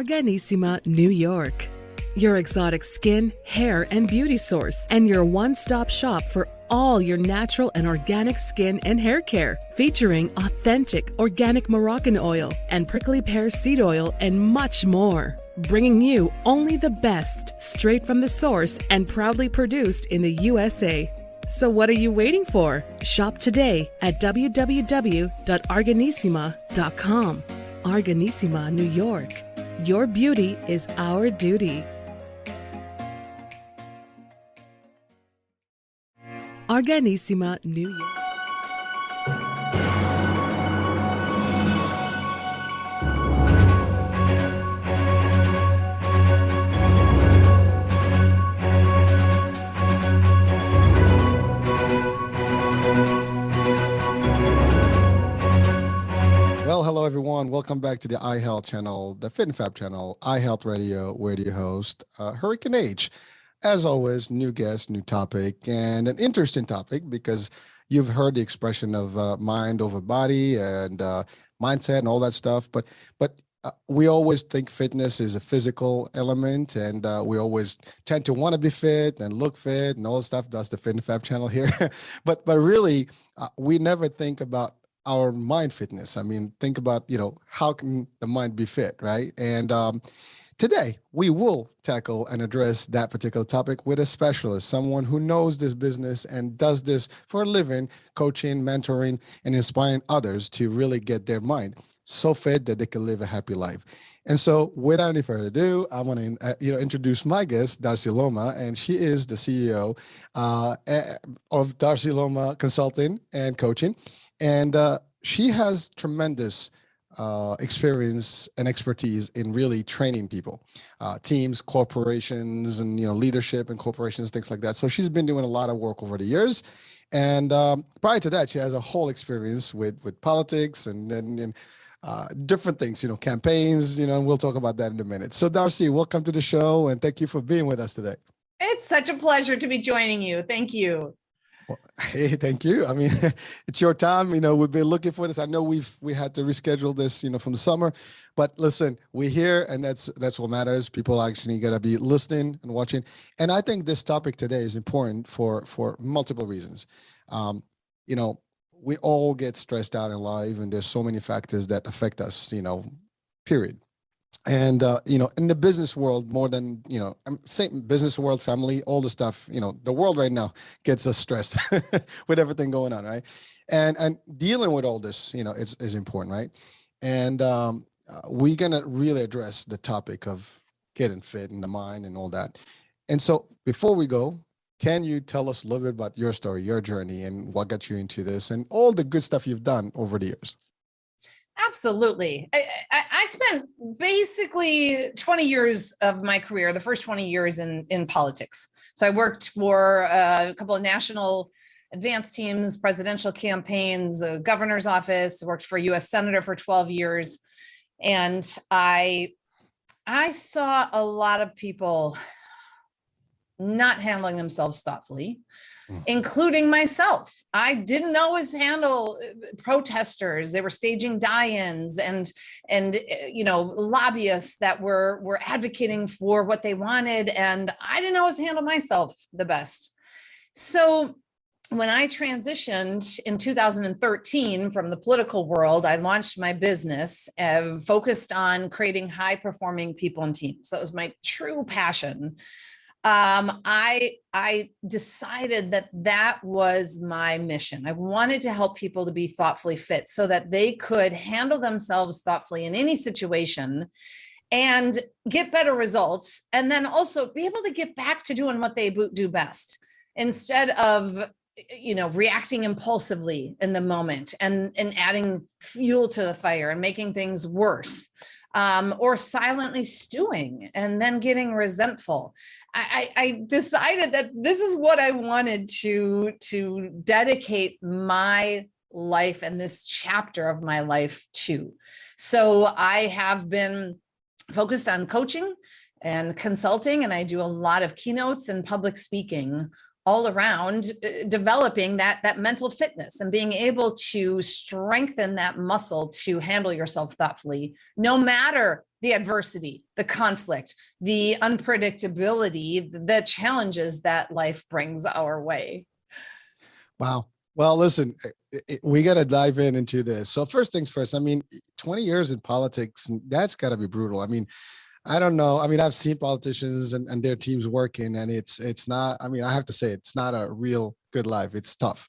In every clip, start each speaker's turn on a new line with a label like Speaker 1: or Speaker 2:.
Speaker 1: Organissima, New York. Your exotic skin, hair, and beauty source, and your one-stop shop for all your natural and organic skin and hair care, featuring authentic organic Moroccan oil and prickly pear seed oil and much more. Bringing you only the best, straight from the source and proudly produced in the USA. So what are you waiting for? Shop today at www.organissima.com. Organissima, New York. Your beauty is our duty. Organissima, New York.
Speaker 2: Well, hello everyone. Welcome back to the iHealth channel, the Fit and Fab channel, iHealth Radio, where your host, Hurricane H. As always, new guest, new topic, and an interesting topic because you've heard the expression of mind over body and mindset and all that stuff. But we always think fitness is a physical element, and we always tend to want to be fit and look fit and all that stuff. That's the Fit and Fab channel here. but really, we never think about our mind fitness. I mean, think about, how can the mind be fit, right? And today, we will tackle and address that particular topic with a specialist, someone who knows this business and does this for a living, coaching, mentoring, and inspiring others to really get their mind so fit that they can live a happy life. And so without any further ado, I want to introduce my guest, Darcy Luoma, and she is the CEO of Darcy Luoma Consulting and Coaching. And she has tremendous experience and expertise in really training people, teams, corporations, and leadership and corporations, things like that. So she's been doing a lot of work over the years. And prior to that, she has a whole experience with politics and different things, campaigns, and we'll talk about that in a minute. So Darcy, welcome to the show, and thank you for being with us today.
Speaker 3: It's such a pleasure to be joining you. Thank you.
Speaker 2: Well, hey, thank you. I mean, it's your time. We've been looking for this. I know we had to reschedule this, from the summer, but listen, we're here, and that's what matters. People actually got to be listening and watching. And I think this topic today is important for multiple reasons. We all get stressed out in life, and there's so many factors that affect us, period. And, in the business world, more than, I'm saying business world, family, all the stuff, the world right now gets us stressed with everything going on, right? And dealing with all this, is important, right? And we're going to really address the topic of getting fit in the mind and all that. And so before we go, can you tell us a little bit about your story, your journey, and what got you into this and all the good stuff you've done over the years?
Speaker 3: Absolutely. I spent basically 20 years of my career, the first 20 years in politics. So I worked for a couple of national advance teams, presidential campaigns, a governor's office, worked for a U.S. senator for 12 years. And I saw a lot of people not handling themselves thoughtfully, including myself. I didn't always handle protesters. They were staging die-ins and lobbyists that were advocating for what they wanted. And I didn't always handle myself the best. So when I transitioned in 2013 from the political world, I launched my business focused on creating high-performing people and teams. That was my true passion. I decided that was my mission. I wanted to help people to be thoughtfully fit so that they could handle themselves thoughtfully in any situation and get better results. And then also be able to get back to doing what they do best instead of, reacting impulsively in the moment and adding fuel to the fire and making things worse. Or silently stewing and then getting resentful. I decided that this is what I wanted to dedicate my life and this chapter of my life to. So I have been focused on coaching and consulting, and I do a lot of keynotes and public speaking all around developing that mental fitness and being able to strengthen that muscle to handle yourself thoughtfully, no matter the adversity, the conflict, the unpredictability, the challenges that life brings our way.
Speaker 2: Wow. Well, listen, we got to dive into this. So first things first, I mean, 20 years in politics, that's got to be brutal. I mean, I don't know. I mean, I've seen politicians and their teams working, and it's not, I mean, I have to say, it's not a real good life. It's tough.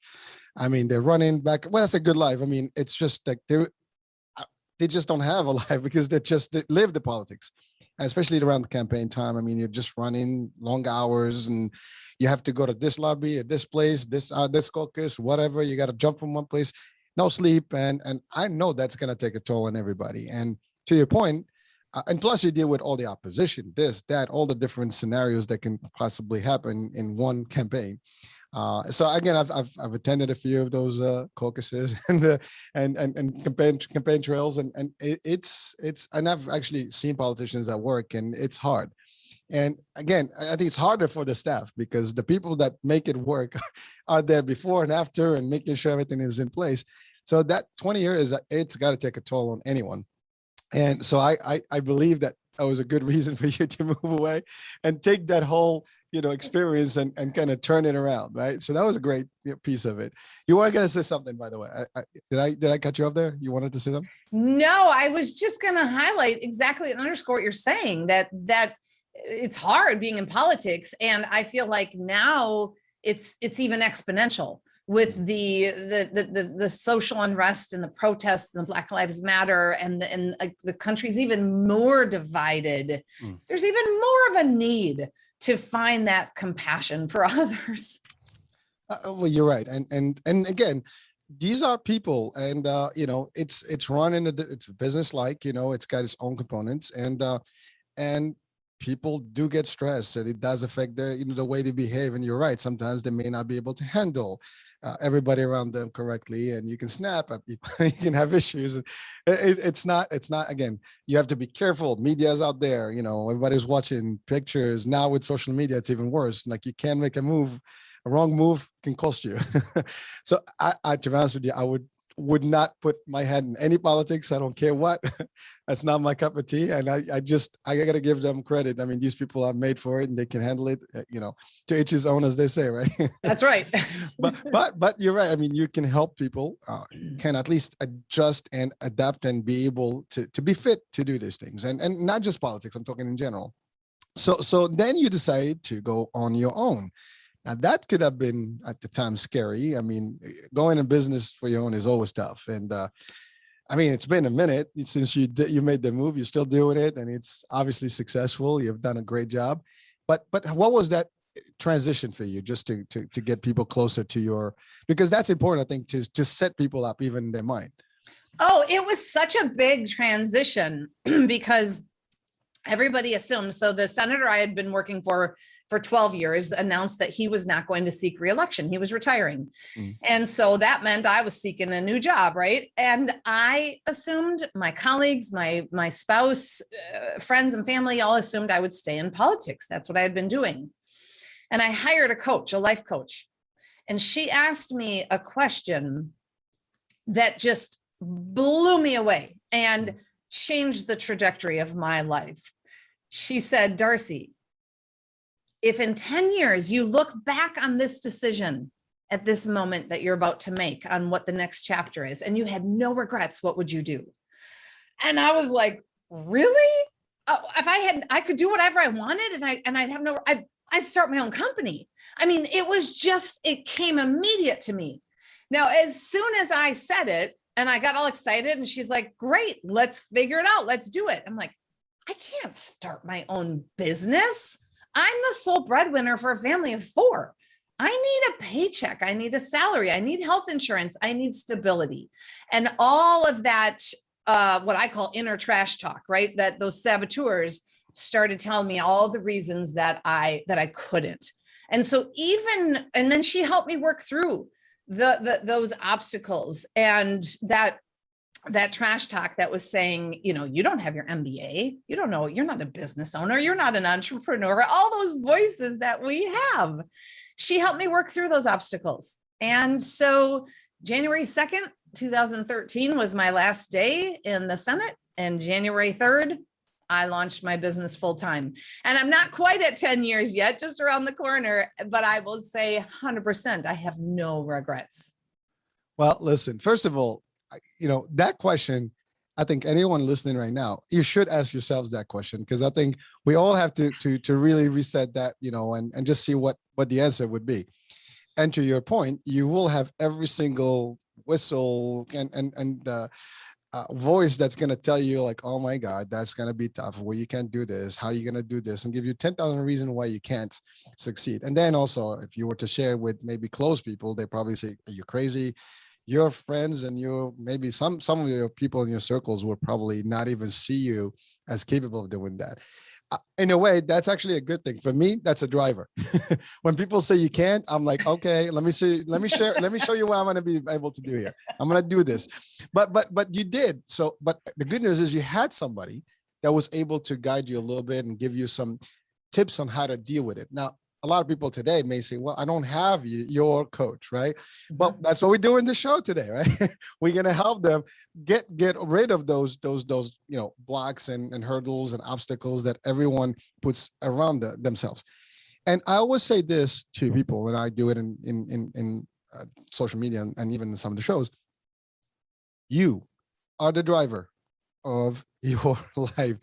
Speaker 2: I mean, they're running back. When I say good life, I mean, it's just like they just don't have a life because they live the politics, especially around the campaign time. I mean, you're just running long hours and you have to go to this lobby at this place, this caucus, whatever. You got to jump from one place, no sleep. And I know that's going to take a toll on everybody. And to your point, and plus you deal with all the opposition, this, that, all the different scenarios that can possibly happen in one campaign. So again, I've attended a few of those caucuses and campaign trails, and and I've actually seen politicians at work, and it's hard. And again, I think it's harder for the staff because the people that make it work are there before and after and making sure everything is in place. So that 20 years, it's got to take a toll on anyone. And so I believe that was a good reason for you to move away and take that whole, experience and kind of turn it around, right? So that was a great piece of it. You were going to say something, by the way. Did I cut you off there? You wanted to say something?
Speaker 3: No, I was just going to highlight exactly and underscore what you're saying, that it's hard being in politics. And I feel like now it's even exponential with the social unrest and the protests and the Black Lives Matter and the country's even more divided. There's even more of a need to find that compassion for others.
Speaker 2: Well, you're right. And again, these are people, and it's run it's business like, it's got its own components, and people do get stressed, and it does affect the way they behave. And you're right. Sometimes they may not be able to handle everybody around them correctly, and you can snap at people. You can have issues. It's not. Again, you have to be careful. Media's out there. Everybody's watching pictures now. With social media, it's even worse. Like, you can't make a wrong move can cost you. So I to be honest with you, I would not put my head in any politics. I don't care what. That's not my cup of tea. And I got to give them credit. I mean, these people are made for it and they can handle it, to each his own, as they say, right?
Speaker 3: That's right.
Speaker 2: but you're right. I mean, you can help people, can at least adjust and adapt and be able to be fit to do these things. And not just politics, I'm talking in general. So then you decide to go on your own. Now, that could have been at the time scary. I mean, going in business for your own is always tough. And I mean, it's been a minute since you made the move. You're still doing it, and it's obviously successful. You've done a great job. But what was that transition for you, just to get people closer to your, because that's important, I think, to set people up even in their mind.
Speaker 3: Oh, it was such a big transition because everybody assumed. So the senator I had been working for 12 years announced that he was not going to seek re-election. He was retiring. And so that meant I was seeking a new job, right? And I assumed, my colleagues, my spouse, friends and family all assumed I would stay in politics. That's what I had been doing. And I hired a life coach. And she asked me a question that just blew me away and changed the trajectory of my life. She said, Darcy, if in 10 years you look back on this decision at this moment that you're about to make on what the next chapter is, and you had no regrets, what would you do? And I was like, really? Oh, if I could do whatever I wanted and I'd have I'd start my own company. I mean, it came immediate to me. Now, as soon as I said it and I got all excited and she's like, great, let's figure it out. Let's do it. I'm like, I can't start my own business. I'm the sole breadwinner for a family of 4. I need a paycheck. I need a salary. I need health insurance. I need stability. And all of that, what I call inner trash talk, right? That those saboteurs started telling me all the reasons that I couldn't. And so and then she helped me work through those obstacles and that trash talk that was saying, you don't have your MBA, you don't know, you're not a business owner, you're not an entrepreneur, all those voices that we have. she helped me work through those obstacles. And so January 2nd, 2013 was my last day in the Senate, and January 3rd, I launched my business full time. And I'm not quite at 10 years yet, just around the corner, but I will say 100%, I have no regrets.
Speaker 2: Well, listen, first of all, that question, I think anyone listening right now, you should ask yourselves that question, because I think we all have to really reset that, and just see what the answer would be. And to your point, you will have every single whistle and voice that's going to tell you like, oh my God, that's going to be tough. Well, you can't do this. How are you going to do this? And give you 10,000 reasons why you can't succeed. And then also, if you were to share with maybe close people, they probably say, are you crazy? Your friends and maybe some of your people in your circles will probably not even see you as capable of doing that. In a way, that's actually a good thing. For me, that's a driver. When people say you can't, I'm like, okay, let me show you what I'm going to be able to do here. I'm going to do this. But you did. So, but the good news is you had somebody that was able to guide you a little bit and give you some tips on how to deal with it. Now, a lot of people today may say, well, I don't have your coach, right? Well, that's what we do in the show today, right? We're going to help them get rid of those blocks and hurdles and obstacles that everyone puts around themselves. And I always say this to people, and I do it in social media and even in some of the shows. You are the driver of your life.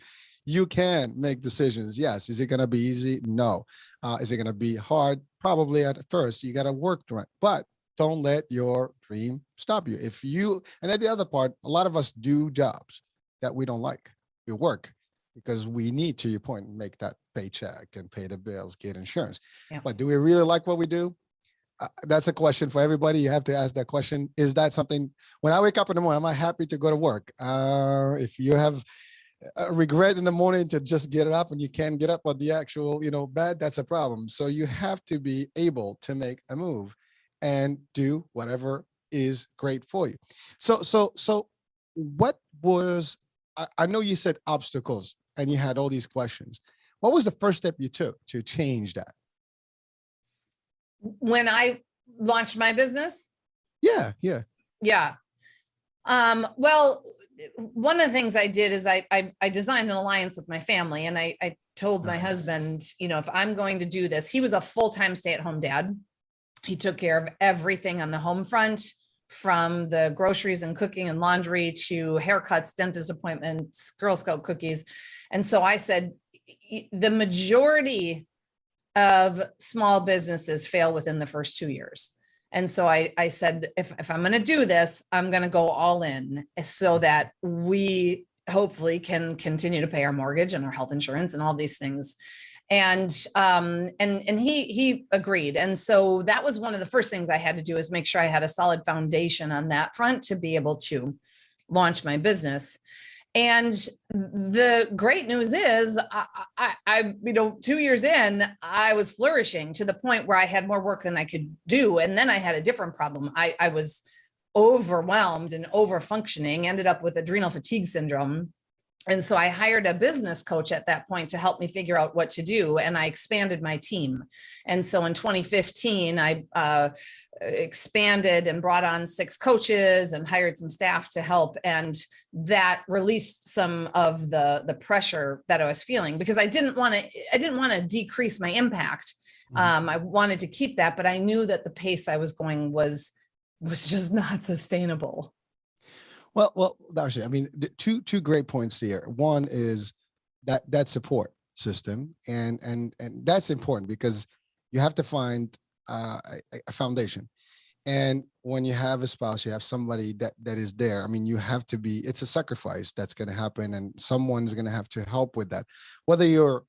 Speaker 2: You can make decisions. Yes. Is it going to be easy? No. Is it going to be hard? Probably at first. You got to work through it, but don't let your dream stop you. And then the other part, a lot of us do jobs that we don't like. We work because we need, to your point, make that paycheck and pay the bills, get insurance. Yeah. But do we really like what we do? That's a question for everybody. You have to ask that question. Is that something, when I wake up in the morning, am I happy to go to work? If you have a regret in the morning to just get it up and you can't get up on the actual, bed, that's a problem. So you have to be able to make a move and do whatever is great for you. So what was, I know you said obstacles and you had all these questions. What was the first step you took to change that?
Speaker 3: When I launched my business?
Speaker 2: Yeah.
Speaker 3: Well, one of the things I did is I designed an alliance with my family, and I told my husband, if I'm going to do this, he was a full-time stay-at-home dad. He took care of everything on the home front, from the groceries and cooking and laundry to haircuts, dentist appointments, Girl Scout cookies. And so I said, the majority of small businesses fail within the first 2 years. And so I said, if I'm going to do this, I'm going to go all in so that we hopefully can continue to pay our mortgage and our health insurance and all these things. And he agreed. And so that was one of the first things I had to do, is make sure I had a solid foundation on that front to be able to launch my business. And the great news is I 2 years in, I was flourishing to the point where I had more work than I could do. And then I had a different problem. I was overwhelmed and over functioning, ended up with adrenal fatigue syndrome. And so I hired a business coach at that point to help me figure out what to do. And I expanded my team. And so in 2015, I expanded and brought on 6 coaches and hired some staff to help. And that released some of the pressure that I was feeling, because I didn't want to decrease my impact. I wanted to keep that, but I knew that the pace I was going was just not sustainable.
Speaker 2: Well, Darcy, I mean, two great points here. One is that support system, and that's important, because you have to find a foundation. And when you have a spouse, you have somebody that is there. I mean, you have to be, it's a sacrifice that's going to happen, and someone's going to have to help with that. Whether you're,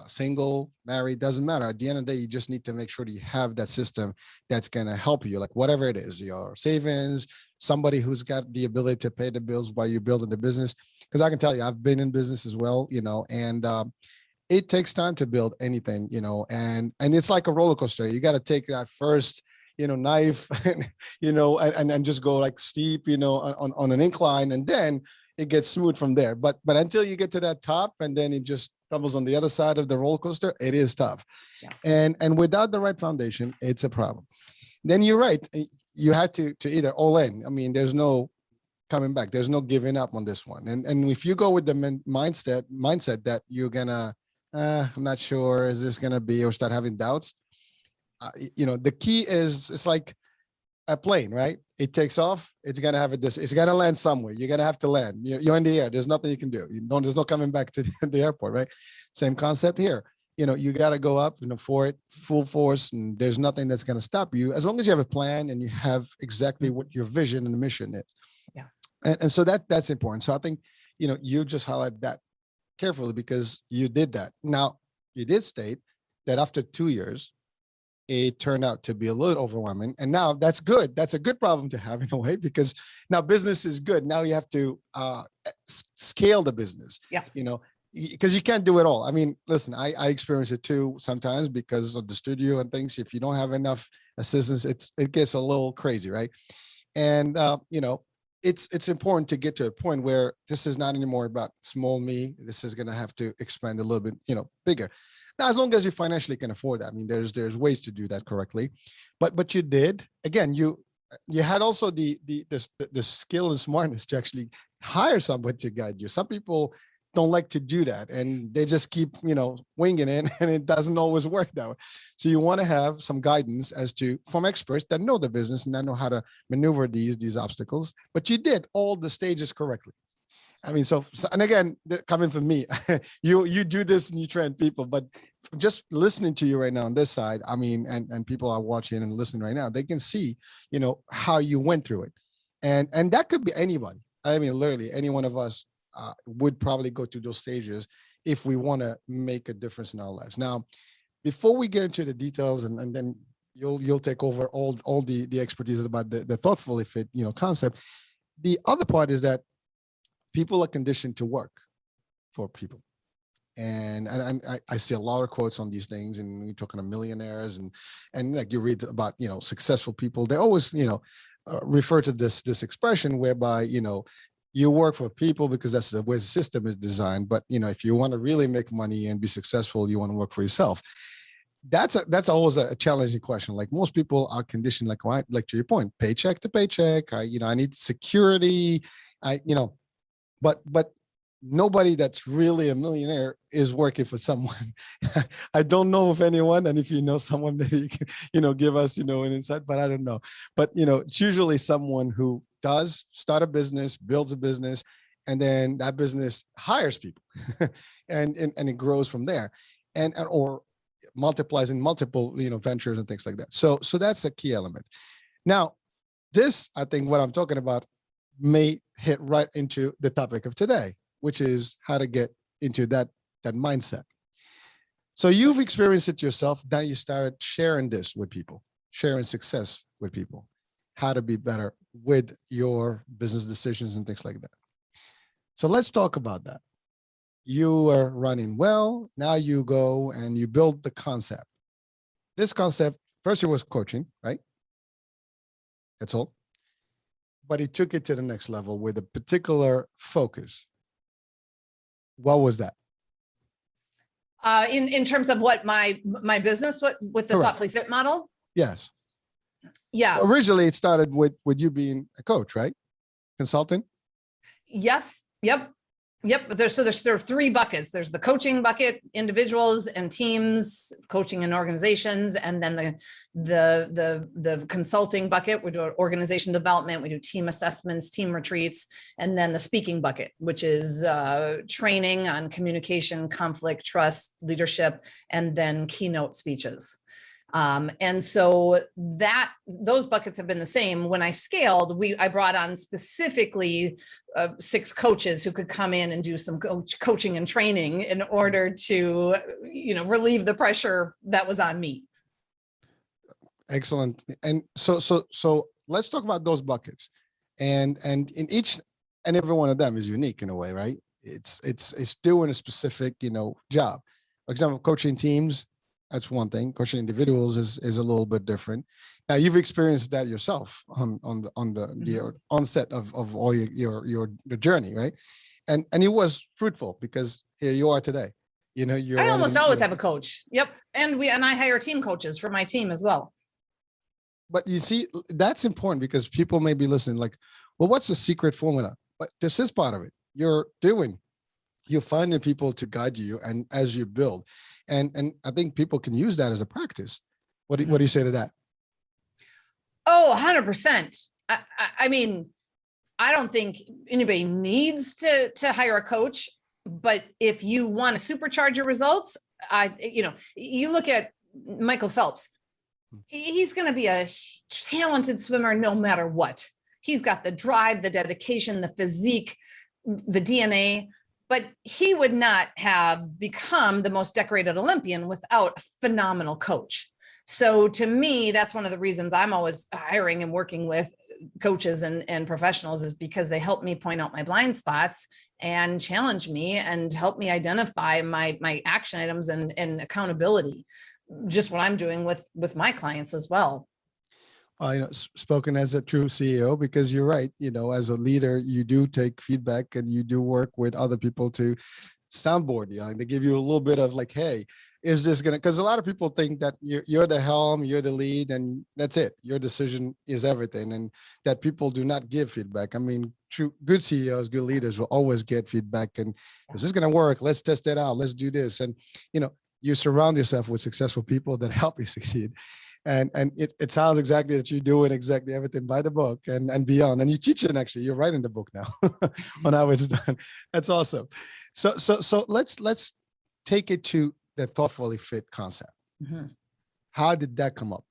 Speaker 2: single, married, doesn't matter. At the end of the day, you just need to make sure that you have that system that's going to help you, like whatever it is, your savings, somebody who's got the ability to pay the bills while you're building the business. Because I can tell you, I've been in business as well, and it takes time to build anything, and it's like a roller coaster. You got to take that first, knife, and just go like steep, on an incline. And then it gets smooth from there. But until you get to that top and then it just tumbles on the other side of the roller coaster, it is tough.
Speaker 3: Yeah.
Speaker 2: And without the right foundation, it's a problem. Then you're right. You had to either all in. I mean, there's no coming back. There's no giving up on this one. And if you go with the mindset that you're gonna, I'm not sure, is this gonna be, or start having doubts. The key is, it's like a plane, right? It takes off. It's gonna have it's gonna land somewhere. You're gonna have to land. You're in the air. There's nothing you can do. There's no coming back to the airport, right? Same concept here. You got to go up, for it full force, and there's nothing that's going to stop you as long as you have a plan and you have exactly what your vision and the mission is.
Speaker 3: Yeah.
Speaker 2: And so that's important. So I think, you just highlight that carefully because you did that. Now, you did state that after 2 years, it turned out to be a little overwhelming. And now that's good. That's a good problem to have in a way, because now business is good. Now you have to scale the business.
Speaker 3: Yeah.
Speaker 2: Because you can't do it all. I mean, listen, I experience it too sometimes because of the studio and things. If you don't have enough assistance, it gets a little crazy, right? And it's important to get to a point where this is not anymore about small me. This is going to have to expand a little bit, bigger. Now, as long as you financially can afford that. I mean, there's ways to do that correctly, but you did. Again, you had also the skill and smartness to actually hire somebody to guide you. Some people don't like to do that, and they just keep winging it, and it doesn't always work that way. So you want to have some guidance from experts that know the business and that know how to maneuver these obstacles. But you did all the stages correctly. I mean, so and again, coming from me, you do this and you train people, but just listening to you right now on this side, I mean, and people are watching and listening right now, they can see how you went through it, and that could be anybody. I mean, literally any one of us would probably go through those stages if we want to make a difference in our lives. Now, before we get into the details, and then you'll take over all the expertise about the thoughtfully fit concept. The other part is that people are conditioned to work for people, and I see a lot of quotes on these things, and we're talking to millionaires and like you read about successful people. They always refer to this expression whereby you work for people because that's the way the system is designed. But if you want to really make money and be successful, you want to work for yourself. That's always a challenging question. Like most people are conditioned, like to your point, paycheck to paycheck. I need security. But nobody that's really a millionaire is working for someone. I don't know of anyone, and if you know someone, maybe you can give us an insight. But I don't know. But it's usually someone who does start a business, builds a business, and then that business hires people, and it grows from there, or multiplies in multiple ventures and things like that. So that's a key element. Now, this, I think, what I'm talking about may hit right into the topic of today, which is how to get into that mindset. So you've experienced it yourself. Now you started sharing this with people, sharing success with people, how to be better with your business decisions and things like that. So let's talk about that. You are running well. Now you go and you build the concept. This concept, first it was coaching, right? That's all. But he took it to the next level with a particular focus. What was that?
Speaker 3: In terms of what my business, with the
Speaker 2: Correct.
Speaker 3: Thoughtfully Fit model?
Speaker 2: Yes.
Speaker 3: Yeah.
Speaker 2: Originally, it started with you being a coach, right? Consultant?
Speaker 3: Yes. Yep. But there are 3 buckets. There's the coaching bucket, individuals and teams, coaching and organizations, and then the consulting bucket. We do organization development, we do team assessments, team retreats, and then the speaking bucket, which is training on communication, conflict, trust, leadership, and then keynote speeches. And so those buckets have been the same. When I scaled, I brought on specifically 6 coaches who could come in and do some coaching and training in order to, relieve the pressure that was on me.
Speaker 2: Excellent. And so let's talk about those buckets. And in each and every one of them is unique in a way, right? It's doing a specific, job. For example, coaching teams. That's one thing. Coaching individuals is a little bit different. Now you've experienced that yourself the onset of all your journey, right? And it was fruitful because here you are today. You know,
Speaker 3: I almost always have a coach. Yep. And I hire team coaches for my team as well.
Speaker 2: But you see, that's important because people may be listening like, well, what's the secret formula? But this is part of it. You're finding people to guide you and as you build. And I think people can use that as a practice. What do you say to that?
Speaker 3: Oh, 100%. I mean, I don't think anybody needs to hire a coach, but if you want to supercharge your results, you look at Michael Phelps. He's going to be a talented swimmer no matter what. He's got the drive, the dedication, the physique, the DNA, but he would not have become the most decorated Olympian without a phenomenal coach. So to me, that's one of the reasons I'm always hiring and working with coaches and professionals, is because they help me point out my blind spots and challenge me and help me identify my action items and accountability. Just what I'm doing with my clients as well.
Speaker 2: Spoken as a true CEO, because you're right. As a leader, you do take feedback and you do work with other people to soundboard. They give you a little bit of like, hey, is this gonna? Because a lot of people think that you're the helm, you're the lead, and that's it. Your decision is everything, and that people do not give feedback. I mean, good CEOs, good leaders will always get feedback. And is this gonna work? Let's test it out. Let's do this. And you surround yourself with successful people that help you succeed. And it sounds exactly that you're doing exactly everything by the book and beyond. And you teach it, actually. You're writing the book now on how it's done. That's awesome. So let's take it to the thoughtfully fit concept. Mm-hmm. How did that come up?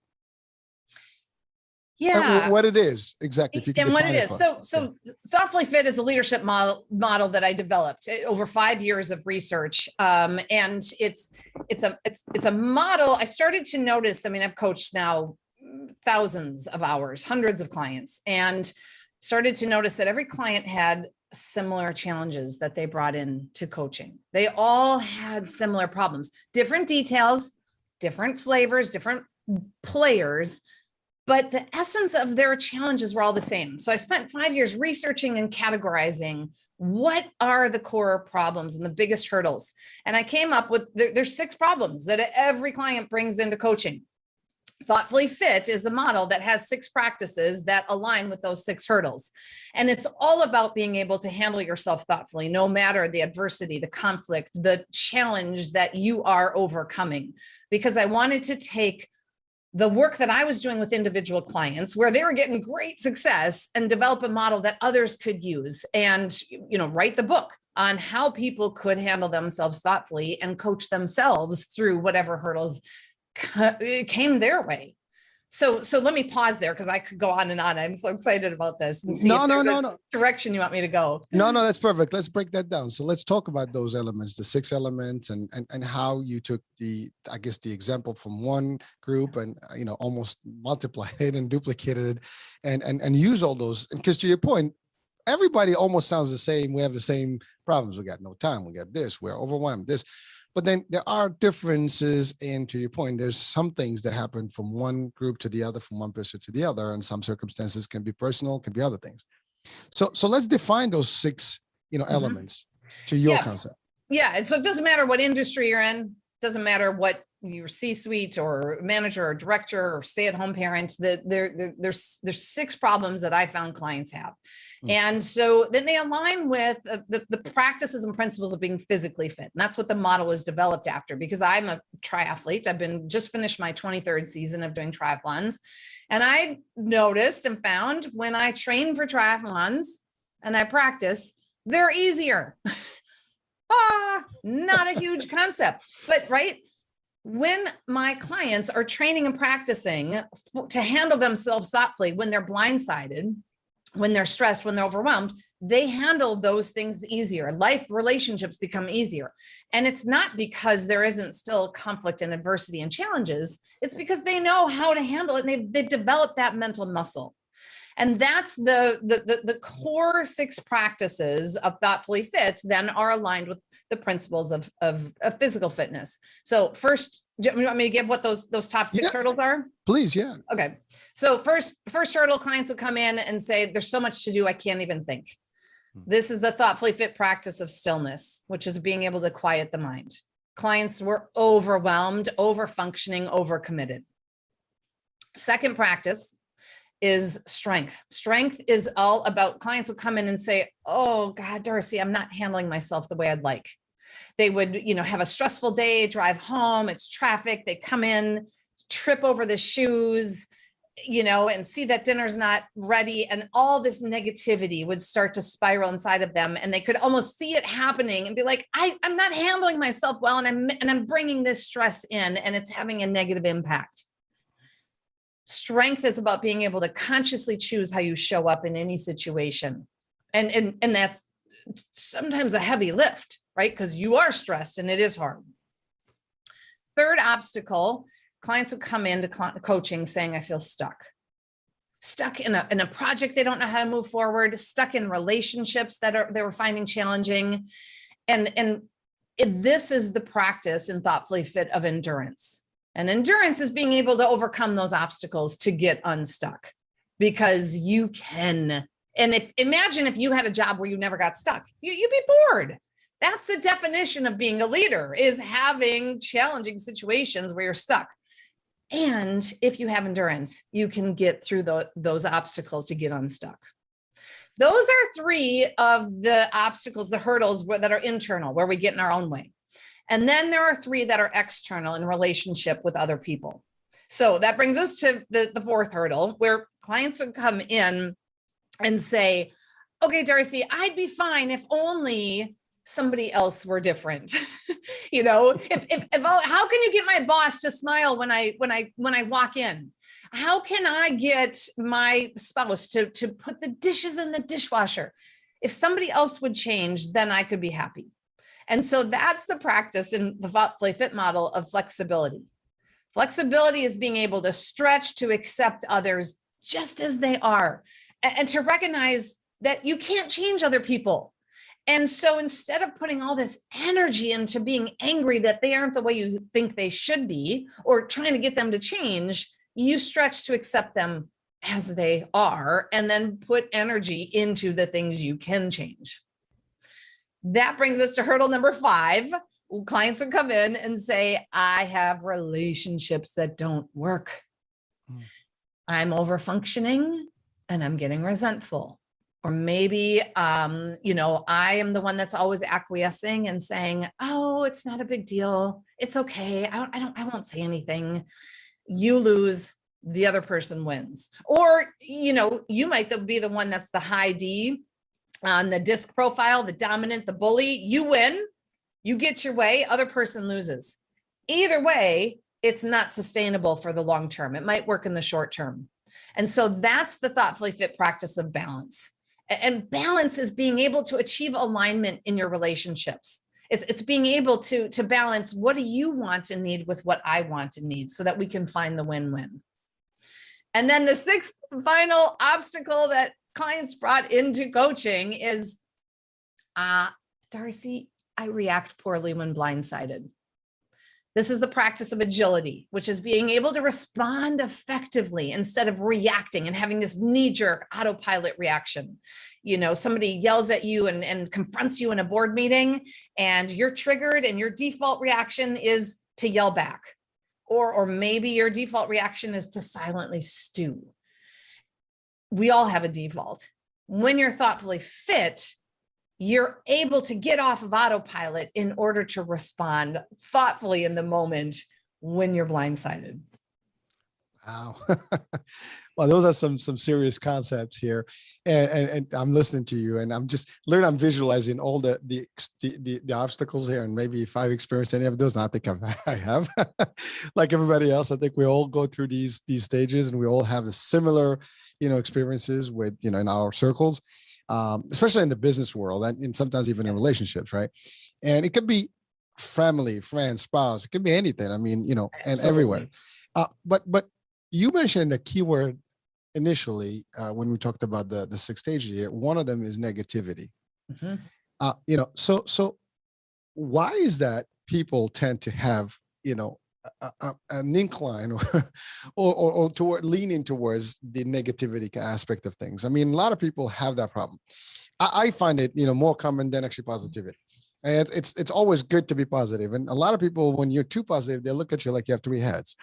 Speaker 3: Yeah.
Speaker 2: And what it is exactly. If you can
Speaker 3: and what it is. So Thoughtfully Fit is a leadership model that I developed over 5 years of research. And it's a model I started to notice. I mean, I've coached now thousands of hours, hundreds of clients, and started to notice that every client had similar challenges that they brought in to coaching. They all had similar problems, different details, different flavors, different players, but the essence of their challenges were all the same. So I spent 5 years researching and categorizing what are the core problems and the biggest hurdles. And I came up with, there's 6 problems that every client brings into coaching. Thoughtfully Fit is a model that has 6 practices that align with those 6 hurdles. And it's all about being able to handle yourself thoughtfully, no matter the adversity, the conflict, the challenge that you are overcoming. Because I wanted to take the work that I was doing with individual clients where they were getting great success and develop a model that others could use and, write the book on how people could handle themselves thoughtfully and coach themselves through whatever hurdles came their way. So let me pause there because I could go on and on. I'm so excited about this. And see no. Direction you want me to go.
Speaker 2: No, that's perfect. Let's break that down. So let's talk about those elements, the 6 elements, and how you took the example from one group and almost multiplied it and duplicated it and use all those. Because to your point, everybody almost sounds the same. We have the same problems. We got no time. We got this. We're overwhelmed. This. But then there are differences, and to your point, there's some things that happen from one group to the other, from one person to the other, and some circumstances can be personal, can be other things. So let's define those 6, elements to your concept.
Speaker 3: Yeah, and so it doesn't matter what industry you're in, doesn't matter what your C-suite or manager or director or stay-at-home parent. There's 6 problems that I found clients have. And so then they align with the practices and principles of being physically fit. And that's what the model was developed after, because I'm a triathlete. I've just finished my 23rd season of doing triathlons. And I noticed and found when I train for triathlons and I practice, they're easier. Not a huge concept, but right. When my clients are training and practicing to handle themselves thoughtfully, when they're blindsided, when they're stressed, when they're overwhelmed, they handle those things easier. Life relationships become easier. And it's not because there isn't still conflict and adversity and challenges. It's because they know how to handle it. And they've developed that mental muscle. And that's the core 6 practices of thoughtfully fit then are aligned with the principles of physical fitness. So first, do you want me to give what those top 6 hurdles are?
Speaker 2: Please. Yeah.
Speaker 3: Okay. So first hurdle, clients will come in and say, there's so much to do, I can't even think. This is the thoughtfully fit practice of stillness, which is being able to quiet the mind. Clients were overwhelmed, over-functioning, over-committed. Second practice is strength. Strength is all about clients will come in and say, oh God, Darcy, I'm not handling myself the way I'd like. They would, have a stressful day, drive home, it's traffic. They come in, trip over the shoes, and see that dinner's not ready. And all this negativity would start to spiral inside of them. And they could almost see it happening and be like, I'm not handling myself well. And I'm bringing this stress in and it's having a negative impact. Strength is about being able to consciously choose how you show up in any situation. And that's sometimes a heavy lift, right? Because you are stressed and it is hard. Third obstacle, clients would come into coaching saying, I feel stuck in a project. They don't know how to move forward, stuck in relationships that they were finding challenging. And this is the practice in thoughtfully fit of endurance. And endurance is being able to overcome those obstacles to get unstuck, because you can. And imagine if you had a job where you never got stuck, you'd be bored. That's the definition of being a leader, is having challenging situations where you're stuck. And if you have endurance, you can get through those obstacles to get unstuck. Those are 3 of the obstacles, the hurdles that are internal, where we get in our own way. And then there are 3 that are external in relationship with other people. So that brings us to the 4th hurdle, where clients would come in and say, okay, Darcy, I'd be fine if only somebody else were different. How can you get my boss to smile when I walk in? How can I get my spouse to put the dishes in the dishwasher? If somebody else would change, then I could be happy. And so that's the practice in the thoughtfully fit model of flexibility. Flexibility is being able to stretch to accept others just as they are, and to recognize that you can't change other people. And so instead of putting all this energy into being angry that they aren't the way you think they should be, or trying to get them to change, you stretch to accept them as they are, and then put energy into the things you can change. That brings us to hurdle number 5. Clients will come in and say, I have relationships that don't work. I'm over-functioning and I'm getting resentful. Or maybe, I am the one that's always acquiescing and saying, oh, it's not a big deal. It's okay. I won't say anything. You lose, the other person wins. Or, you might be the one that's the high D on the disc profile, the dominant, the bully. You win, you get your way, other person loses. Either way, it's not sustainable for the long term. It might work in the short term. And so that's the thoughtfully fit practice of balance. And balance is being able to achieve alignment in your relationships. It's being able to balance, what do you want and need with what I want and need, so that we can find the win-win. And then the 6th final obstacle that clients brought into coaching is, Darcy, I react poorly when blindsided. This is the practice of agility, which is being able to respond effectively instead of reacting and having this knee-jerk autopilot reaction. Somebody yells at you and confronts you in a board meeting, and you're triggered, and your default reaction is to yell back. Or maybe your default reaction is to silently stew. We all have a default. When you're thoughtfully fit, you're able to get off of autopilot in order to respond thoughtfully in the moment when you're blindsided.
Speaker 2: Wow. Well, those are some serious concepts here. And I'm listening to you, and I'm visualizing all the obstacles here. And maybe if I've experienced any of those, and I think I have, like everybody else, I think we all go through these stages, and we all have a similar, experiences with, in our circles. Especially in the business world, and sometimes even in relationships, right? And it could be family, friends, spouse. It could be anything. I mean, and everywhere. But you mentioned the keyword initially when we talked about the 6 stages here, one of them is negativity.
Speaker 3: Mhm.
Speaker 2: So why is that people tend to have, an incline or toward leaning towards the negativity aspect of things? I mean, a lot of people have that problem. I find it, more common than actually positivity. And it's always good to be positive. And a lot of people, when you're too positive, they look at you like you have three heads,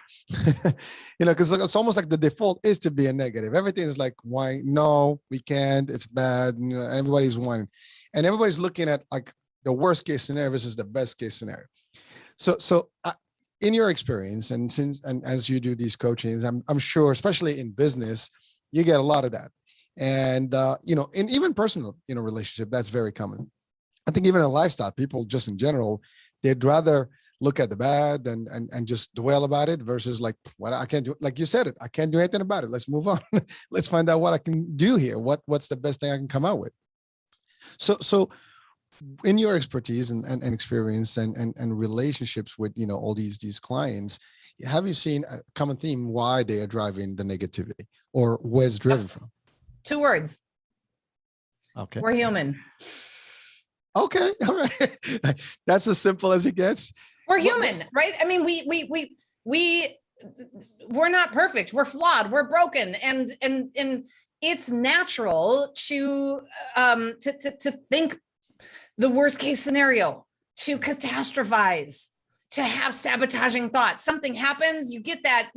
Speaker 2: because it's almost like the default is to be a negative. Everything is like, why? No, we can't. It's bad. Everybody's whining, and everybody's looking at like the worst case scenario versus the best case scenario. So in your experience, and as you do these coachings, I'm sure, especially in business, you get a lot of that. And in even personal, relationship, that's very common. I think even in lifestyle, people just in general, they'd rather look at the bad and just dwell about it versus like, what I can't do. Like you said it, I can't do anything about it. Let's move on. Let's find out what I can do here. What's the best thing I can come out with? So in your expertise and experience and relationships with, all these clients, have you seen a common theme why they are driving the negativity or where it's driven from?
Speaker 3: 2 words.
Speaker 2: Okay.
Speaker 3: We're human.
Speaker 2: Okay. All right. That's as simple as it gets.
Speaker 3: We're human, right? I mean, we're not perfect. We're flawed. We're broken. And it's natural to think the worst case scenario, to catastrophize, to have sabotaging thoughts. Something happens, you get that,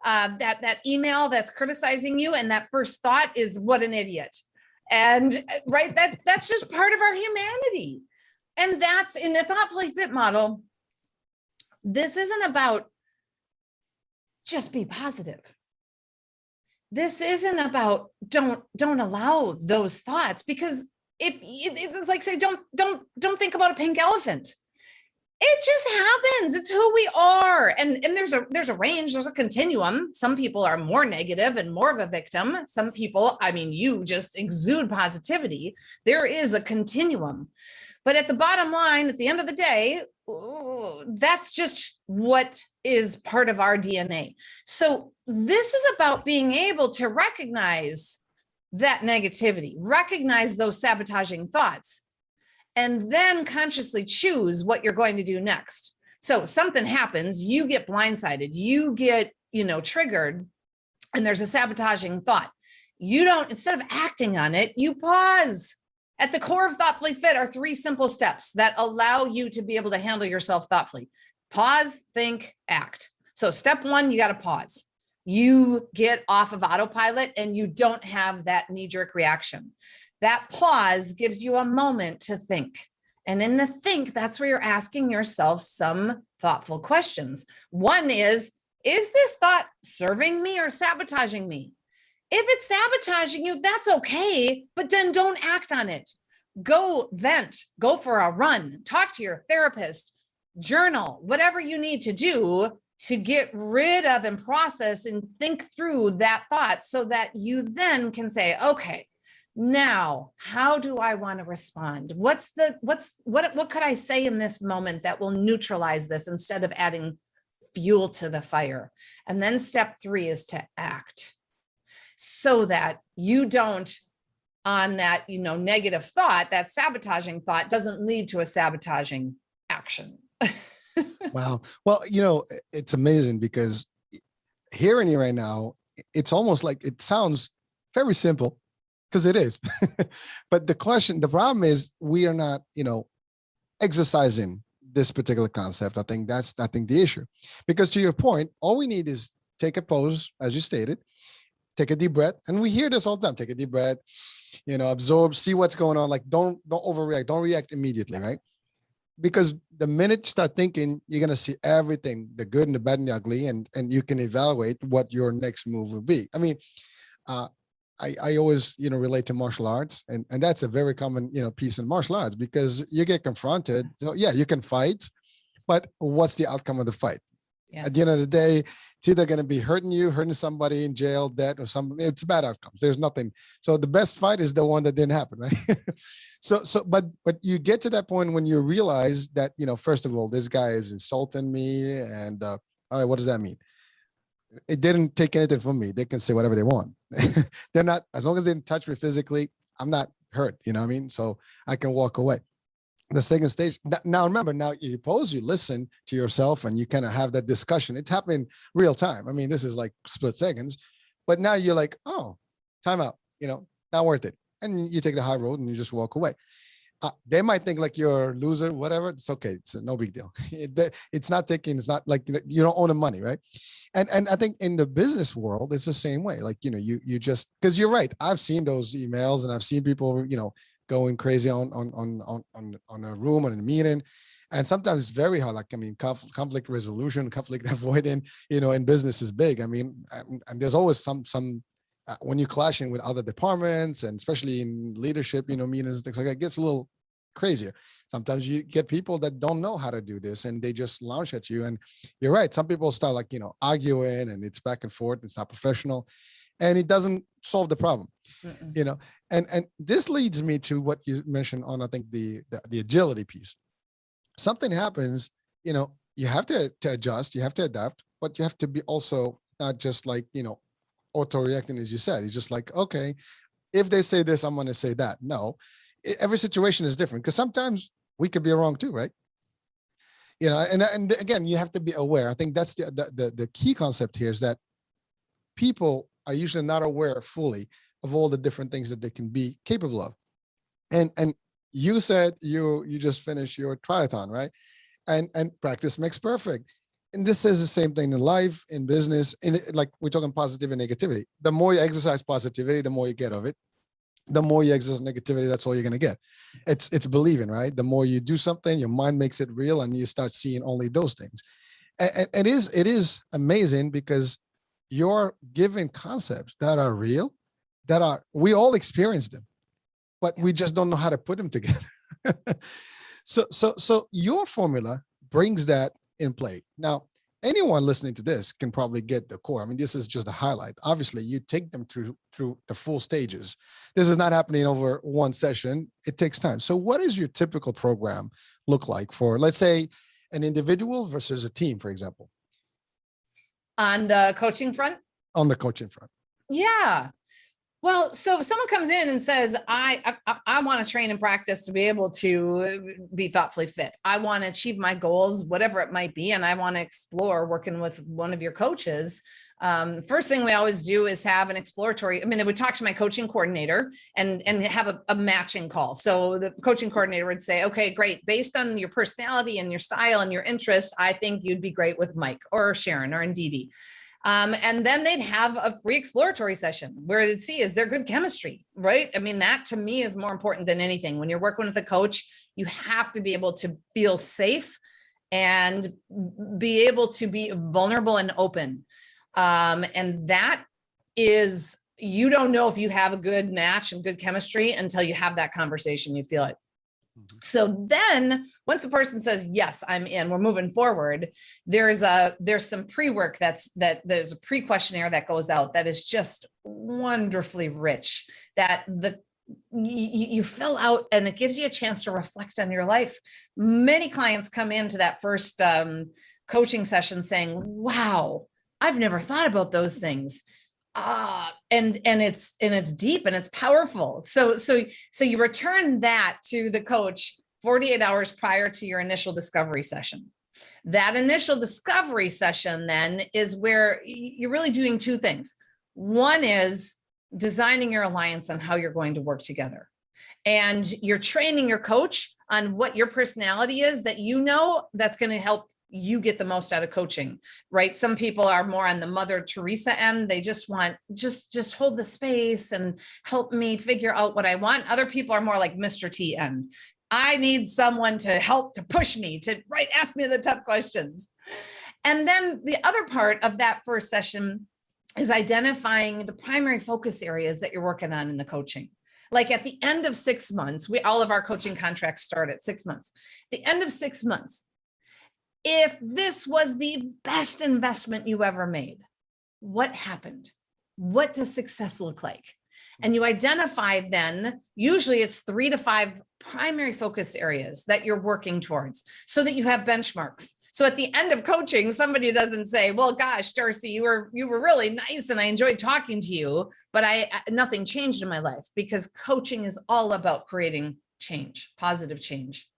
Speaker 3: that email that's criticizing you, and that first thought is, what an idiot. And right, that's just part of our humanity. And that's in the Thoughtfully Fit model. This isn't about just be positive. This isn't about don't allow those thoughts, because if it's like, say, don't think about a pink elephant. It just happens. It's who we are. And there's a range, there's a continuum. Some people are more negative and more of a victim. Some people, you just exude positivity. There is a continuum. But at the bottom line, at the end of the day, that's just what is part of our DNA. So this is about being able to recognize that negativity, recognize those sabotaging thoughts, and then consciously choose what you're going to do next. So something happens, you get blindsided, you get, triggered, and there's a sabotaging thought. You don't, instead of acting on it, you pause. At the core of Thoughtfully Fit are 3 simple steps that allow you to be able to handle yourself thoughtfully. Pause, think, act. So step 1, you got to pause. You get off of autopilot and you don't have that knee-jerk reaction. That pause gives you a moment to think. And in the think, that's where you're asking yourself some thoughtful questions. One is this thought serving me or sabotaging me? If it's sabotaging you, that's okay, but then don't act on it. Go vent, go for a run, talk to your therapist, journal, whatever you need to do to get rid of and process and think through that thought so that you then can say, okay, now, how do I want to respond? What could I say in this moment that will neutralize this instead of adding fuel to the fire? And then step 3 is to act, so that you don't, on that, negative thought, that sabotaging thought doesn't lead to a sabotaging action.
Speaker 2: Wow. Well, it's amazing because hearing you right now, it's almost like it sounds very simple, because it is. But the problem is we are not, exercising this particular concept. I think that's the issue. Because to your point, all we need is take a pause, as you stated, take a deep breath. And we hear this all the time. Take a deep breath, absorb, see what's going on. Like, don't overreact. Don't react immediately, right? Because the minute you start thinking, you're going to see everything, the good and the bad and the ugly, and you can evaluate what your next move will be. I mean, I always, relate to martial arts, and that's a very common, piece in martial arts, because you get confronted. So yeah, you can fight, but what's the outcome of the fight? Yes. At the end of the day, it's either going to be hurting somebody, in jail, dead, or something. It's bad outcomes. There's nothing. So the best fight is the one that didn't happen, right? But you get to that point when you realize that, first of all, this guy is insulting me, and all right, what does that mean? it didn't take anything from me. They can say whatever they want. They're not, as long as they didn't touch me physically, I'm not hurt. You know what I mean? So I can walk away. The second stage. Now, remember, now you listen to yourself and you kind of have that discussion. It's happening real time. I mean, this is like split seconds, but now you're like, oh, time out, not worth it. And you take the high road and you just walk away. They might think like you're a loser, whatever. It's okay. It's no big deal. It's not like you don't own the money, right? And I think in the business world, it's the same way. Like, you just, because you're right. I've seen those emails and I've seen people, going crazy on a room, on a meeting. And sometimes it's very hard. Like, I mean, conflict resolution, conflict avoiding, in business is big. I mean, and there's always some when you clash in with other departments, and especially in leadership, meetings, things like that, it gets a little crazier. Sometimes you get people that don't know how to do this and they just launch at you. And you're right. Some people start like, arguing, and it's back and forth. It's not professional, and it doesn't solve the problem. And this leads me to what you mentioned on, I think, the agility piece. Something happens, you have to adjust, you have to adapt, but you have to be also not just like, auto-reacting, as you said. It's just like, okay, if they say this, I'm going to say that. No, every situation is different, because sometimes we could be wrong too, right? And again, you have to be aware. I think that's the key concept here, is that people are usually not aware fully of all the different things that they can be capable of. And you said you just finished your triathlon, right? And practice makes perfect. And this is the same thing in life, in business, like we're talking positive and negativity. The more you exercise positivity, the more you get of it. The more you exercise negativity, that's all you're going to get. It's believing, right? The more you do something, your mind makes it real, and you start seeing only those things. And it is amazing, because you're given concepts that are real, we all experience them, but we just don't know how to put them together. So your formula brings that in play. Now, anyone listening to this can probably get the core. I mean, this is just a highlight. Obviously, you take them through the full stages. This is not happening over one session. It takes time. So what does your typical program look like for, let's say, an individual versus a team, for example?
Speaker 3: On the coaching front?
Speaker 2: On the coaching front.
Speaker 3: Yeah. Well, so if someone comes in and says, I want to train and practice to be able to be thoughtfully fit. I want to achieve my goals, whatever it might be. And I want to explore working with one of your coaches. First thing we always do is have an exploratory. They would talk to my coaching coordinator and have a matching call. So the coaching coordinator would say, okay, great. Based on your personality and your style and your interest, I think you'd be great with Mike or Sharon or Ndidi. And then they'd have a free exploratory session where they'd see, is there good chemistry, right? That to me is more important than anything. When you're working with a coach, you have to be able to feel safe and be able to be vulnerable and open. And that is, you don't know if you have a good match and good chemistry until you have that conversation, you feel it. So then once a person says, yes, I'm in, we're moving forward, there's some pre-work there's a pre-questionnaire that goes out that is just wonderfully rich, that you fill out, and it gives you a chance to reflect on your life. Many clients come into that first coaching session saying, wow, I've never thought about those things. And it's deep and it's powerful. So you return that to the coach 48 hours prior to your initial discovery session. That initial discovery session then is where you're really doing two things. One is designing your alliance on how you're going to work together. And you're training your coach on what your personality is that that's going to help you get the most out of coaching, right? Some people are more on the Mother Teresa end. They just want, just hold the space and help me figure out what I want. Other people are more like Mr. T end. I need someone to help, to push me, to ask me the tough questions. And then the other part of that first session is identifying the primary focus areas that you're working on in the coaching. Like at the end of 6 months, all of our coaching contracts start at 6 months. The end of 6 months, if this was the best investment you ever made, what happened? What does success look like? And you identify then, usually it's 3 to 5 primary focus areas that you're working towards, so that you have benchmarks, So at the end of coaching, somebody doesn't say, well, gosh, Darcy, you were really nice and I enjoyed talking to you, but nothing changed in my life, because coaching is all about creating change, positive change.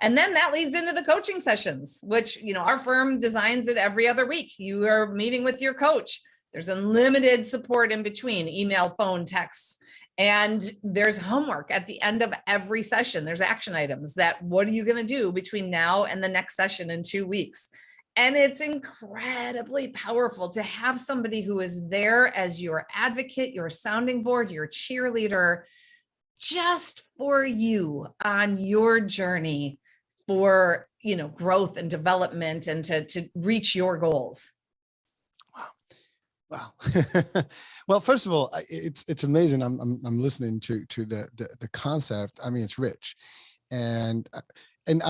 Speaker 3: And then that leads into the coaching sessions, which, our firm designs it every other week. You are meeting with your coach. There's unlimited support in between, email, phone, texts. And there's homework at the end of every session. There's action items that, what are you going to do between now and the next session in 2 weeks? And it's incredibly powerful to have somebody who is there as your advocate, your sounding board, your cheerleader, just for you on your journey for, growth and development and to reach your goals.
Speaker 2: Wow. Well, first of all, it's amazing. I'm listening to the concept. I mean, it's rich, and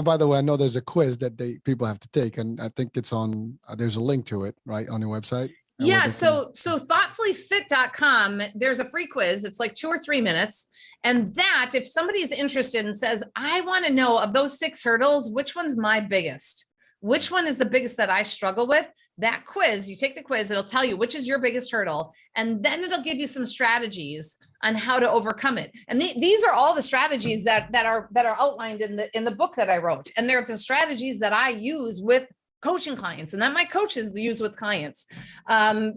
Speaker 2: by the way, I know there's a quiz that people have to take, and I think it's on. There's a link to it, right, on your website.
Speaker 3: Yeah. So thoughtfullyfit.com. There's a free quiz. It's like 2 or 3 minutes. And that, if somebody's interested and says, I want to know of those 6 hurdles, which one's my biggest? Which one is the biggest that I struggle with? That quiz, you take the quiz, it'll tell you which is your biggest hurdle. And then it'll give you some strategies on how to overcome it. And these are all the strategies that are outlined in the book that I wrote. And they're the strategies that I use with coaching clients and that my coaches use with clients.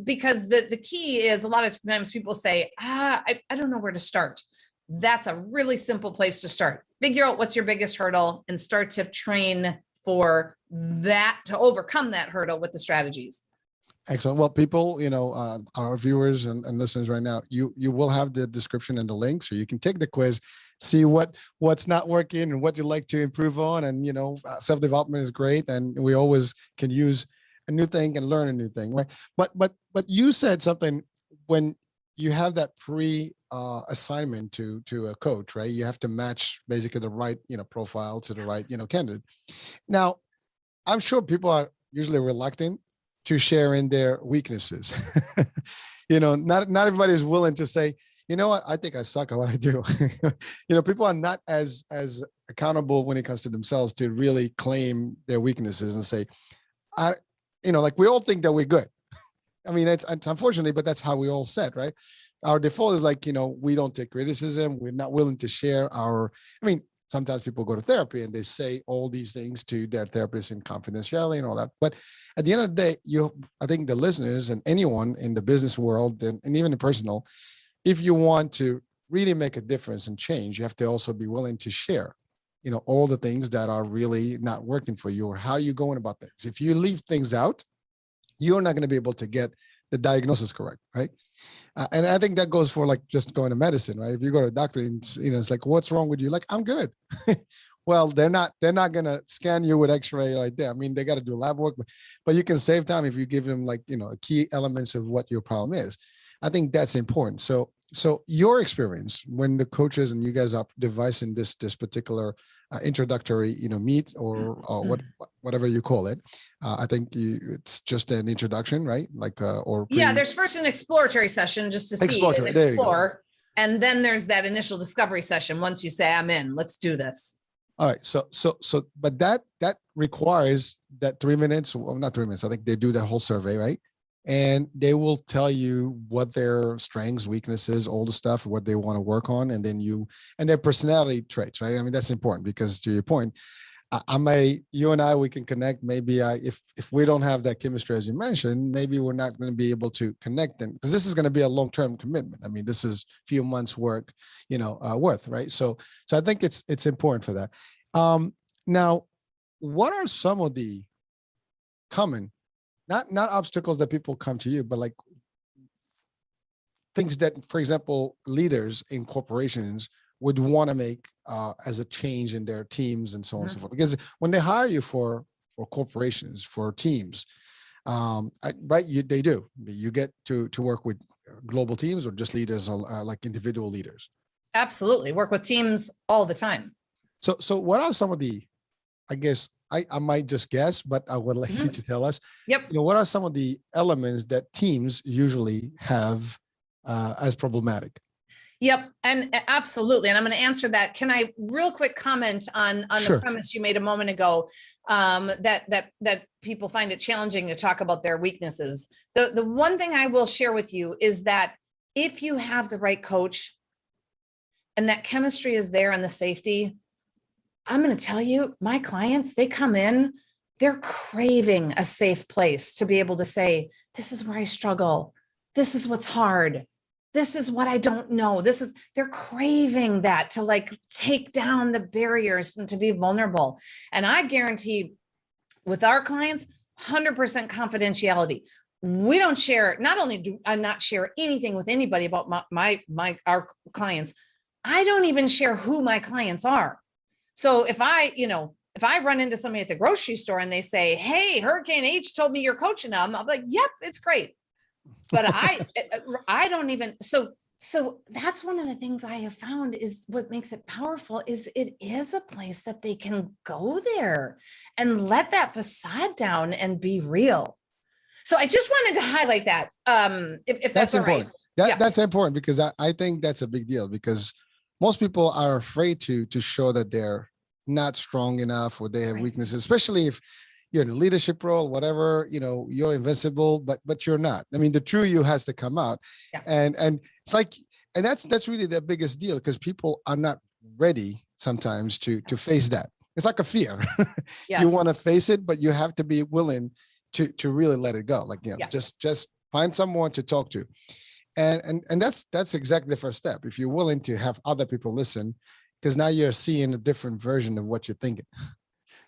Speaker 3: Because the key is, a lot of times people say, I don't know where to start. That's a really simple place to start. Figure out what's your biggest hurdle and start to train for that, to overcome that hurdle with the strategies.
Speaker 2: Excellent. Well, people, our viewers and listeners right now, you will have the description and the link, so you can take the quiz, see what's not working and what you'd like to improve on. And, self-development is great. And we always can use a new thing and learn a new thing, right? But you said something, when you have that assignment to a coach, right? You have to match basically the right, profile to the right, candidate. Now, I'm sure people are usually reluctant to share in their weaknesses. Not everybody is willing to say, you know what, I think I suck at what I do. People are not as accountable when it comes to themselves to really claim their weaknesses and say, like we all think that we're good. I mean, it's unfortunately, but that's how we all set, right? Our default is like, we don't take criticism. We're not willing to share sometimes people go to therapy and they say all these things to their therapist in confidentiality and all that. But at the end of the day, I think the listeners and anyone in the business world and even in personal, if you want to really make a difference and change, you have to also be willing to share, all the things that are really not working for you or how you're going about things. If you leave things out, you're not going to be able to get the diagnosis correct, right? And I think that goes for like just going to medicine, right? If you go to a doctor and it's like, what's wrong with you? Like, I'm good. Well, they're not going to scan you with X-ray right there. I mean, they got to do lab work, but you can save time if you give them like, key elements of what your problem is. I think that's important. So your experience when the coaches and you guys are devising this particular introductory, meet or whatever you call it, I think it's just an introduction, right? Like
Speaker 3: there's first an exploratory session just to see and explore, and then there's that initial discovery session. Once you say, I'm in, let's do this.
Speaker 2: All right. So, but that requires that 3 minutes. Well, not 3 minutes. I think they do that whole survey, right? And they will tell you what their strengths, weaknesses, all the stuff, what they want to work on, and then and their personality traits, right? I mean, that's important because to your point, you and I, we can connect. Maybe if we don't have that chemistry, as you mentioned, maybe we're not going to be able to connect, because this is going to be a long-term commitment. I mean, this is a few months work, worth, right? So I think it's important for that. Now, what are some of the common, not obstacles that people come to you, but like things that, for example, leaders in corporations would want to make as a change in their teams and so on and so forth? Because when they hire you for corporations, for teams, right, they do. You get to work with global teams or just leaders, like individual leaders.
Speaker 3: Absolutely, work with teams all the time.
Speaker 2: So what are some of the, I guess, I might just guess, but I would like you to tell us.
Speaker 3: Yep.
Speaker 2: What are some of the elements that teams usually have as problematic?
Speaker 3: Yep. And absolutely. And I'm going to answer that. Can I real quick comment on
Speaker 2: Sure.
Speaker 3: the premise you made a moment ago, that people find it challenging to talk about their weaknesses. The one thing I will share with you is that if you have the right coach and that chemistry is there and the safety, I'm going to tell you, my clients, they come in, they're craving a safe place to be able to say, this is where I struggle. This is what's hard. This is what I don't know. They're craving that, to like take down the barriers and to be vulnerable. And I guarantee with our clients, 100% confidentiality. We don't share, not only do I not share anything with anybody about our clients, I don't even share who my clients are. So if I run into somebody at the grocery store and they say, hey, Hurricane H told me you're coaching them, I'm like, yep, it's great. But I don't even, so that's one of the things I have found is what makes it powerful is it is a place that they can go there and let that facade down and be real. So I just wanted to highlight that. If that's all
Speaker 2: important.
Speaker 3: Right.
Speaker 2: That's important because I think that's a big deal, because most people are afraid to show that they're not strong enough or they have weaknesses, especially if you're in a leadership role, whatever, you're invincible, but you're not. I mean, the true you has to come out.
Speaker 3: Yeah.
Speaker 2: And it's like, and that's really the biggest deal, because people are not ready sometimes to face that. It's like a fear.
Speaker 3: Yes.
Speaker 2: You want to face it, but you have to be willing to really let it go. Like, just find someone to talk to. And that's exactly the first step. If you're willing to have other people listen, because now you're seeing a different version of what you're thinking.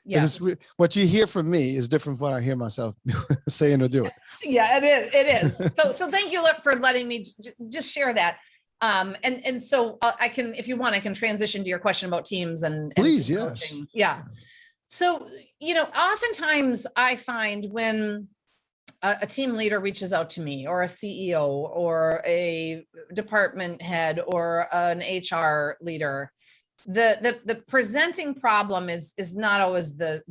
Speaker 2: Yes. What you hear from me is different from what I hear myself saying or doing.
Speaker 3: Yeah, it is. So thank you for letting me just share that. And so I can, if you want, I can transition to your question about teams and
Speaker 2: please,
Speaker 3: team
Speaker 2: yes.
Speaker 3: coaching. Yeah. So, oftentimes I find when a team leader reaches out to me, or a CEO or a department head or an HR leader, the presenting problem is not always the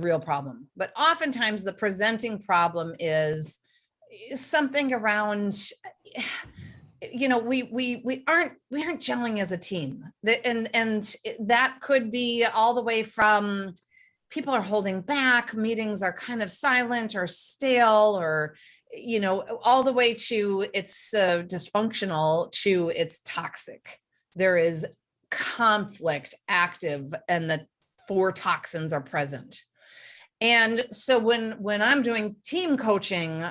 Speaker 3: real problem, but oftentimes the presenting problem is something around, we aren't gelling as a team, and that could be all the way from people are holding back, meetings are kind of silent or stale, or all the way to it's dysfunctional to it's toxic. There is conflict active and the 4 toxins are present. And so when I'm doing team coaching,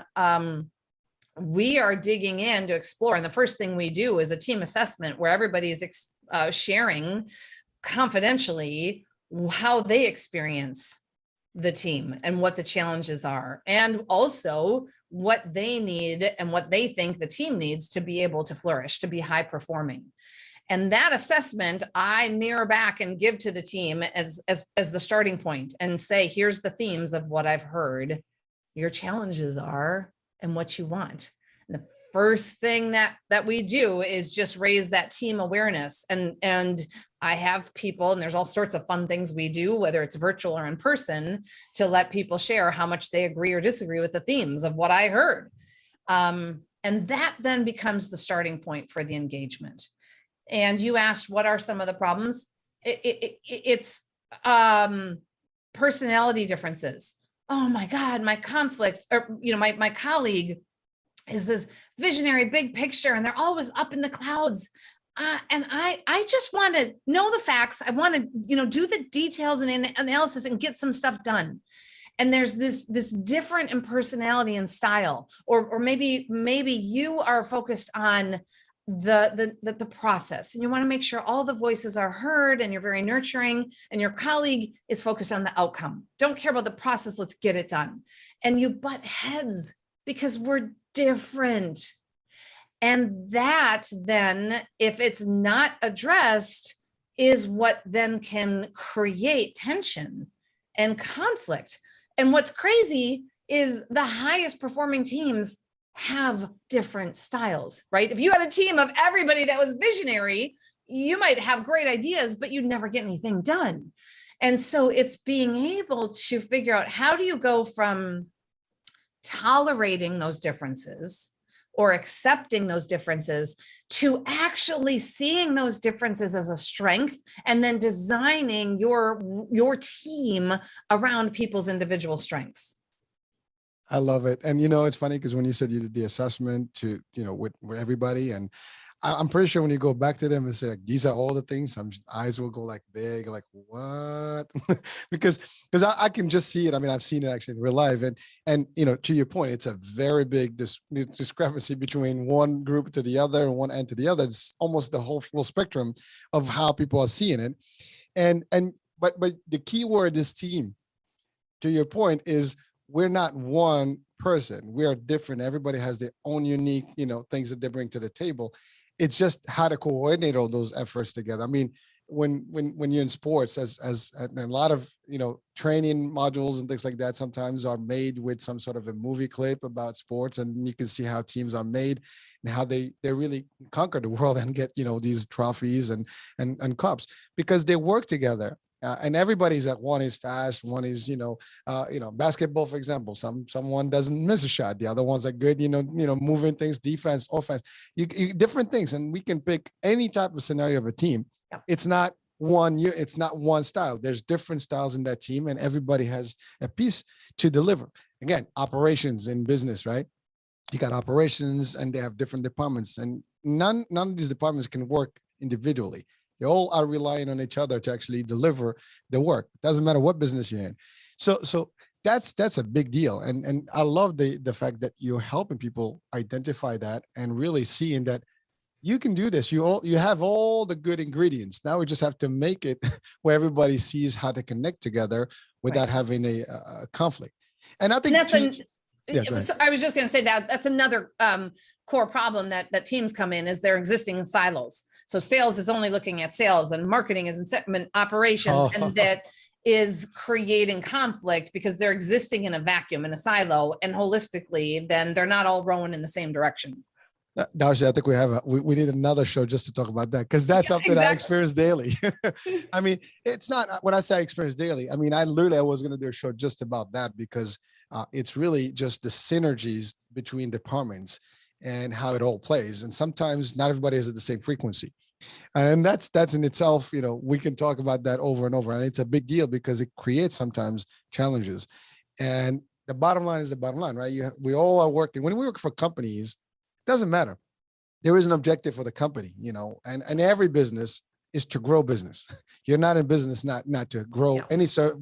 Speaker 3: we are digging in to explore. And the first thing we do is a team assessment where everybody is sharing confidentially how they experience the team and what the challenges are, and also what they need and what they think the team needs to be able to flourish, to be high performing. And that assessment, I mirror back and give to the team as the starting point and say, here's the themes of what I've heard your challenges are and what you want. And the first thing that we do is just raise that team awareness. And I have people, and there's all sorts of fun things we do, whether it's virtual or in person, to let people share how much they agree or disagree with the themes of what I heard. And that then becomes the starting point for the engagement. And you asked, what are some of the problems? It's personality differences. Oh my God, my conflict, or my colleague is this visionary, big picture, and they're always up in the clouds. And I just want to know the facts. I want to, do the details and analysis and get some stuff done. And there's this different in personality and style, or maybe you are focused on the process, and you want to make sure all the voices are heard and you're very nurturing, and your colleague is focused on the outcome. Don't care about the process. Let's get it done. And you butt heads because we're different. And that then, if it's not addressed, is what then can create tension and conflict. And what's crazy is the highest performing teams have different styles, right? If you had a team of everybody that was visionary, you might have great ideas, but you'd never get anything done. And so it's being able to figure out, how do you go from tolerating those differences or accepting those differences to actually seeing those differences as a strength and then designing your team around people's individual strengths.
Speaker 2: I love it. And, you know, it's funny because when you said you did the assessment to, you know, with everybody, and I'm pretty sure when you go back to them and say, like, these are all the things, some eyes will go like big, like, what? because I can just see it. I mean, I've seen it actually in real life. And, you know, to your point, it's a very big discrepancy between one group to the other and one end to the other. It's almost the whole full spectrum of how people are seeing it. But the key word is team, to your point, is we're not one person. We are different. Everybody has their own unique, you know, things that they bring to the table. It's just how to coordinate all those efforts together. I mean, when you're in sports, as and a lot of, you know, training modules and things like that sometimes are made with some sort of a movie clip about sports, and you can see how teams are made and how they really conquer the world and get, you know, these trophies and cups because they work together. And everybody's like, one is fast, one is, basketball, for example, someone doesn't miss a shot. The other ones are good, moving things, defense, offense, you different things. And we can pick any type of scenario of a team. Yep. It's not one style. There's different styles in that team, and everybody has a piece to deliver. Again, operations in business, right? You got operations and they have different departments, and none of these departments can work individually. They all are relying on each other to actually deliver the work. It doesn't matter what business you're in. So that's a big deal. And I love the fact that you're helping people identify that and really seeing that you can do this. You have all the good ingredients. Now we just have to make it where everybody sees how to connect together without having a conflict. And I think
Speaker 3: so I was just going to say that's another core problem that teams come in is they're existing in silos. So sales is only looking at sales, and marketing is in operations, and that is creating conflict because they're existing in a vacuum, in a silo, and holistically, then they're not all rowing in the same direction.
Speaker 2: Darcy, I think we need another show just to talk about that, because that's something exactly. I experience daily. I mean, it's not when I say I experience daily. I mean, I was going to do a show just about that, because it's really just the synergies between departments and how it all plays. And sometimes not everybody is at the same frequency. And that's in itself, we can talk about that over and over. And it's a big deal because it creates sometimes challenges. And the bottom line is the bottom line, right? We all are working. When we work for companies, it doesn't matter. There is an objective for the company, and every business is to grow business. You're not in business not to grow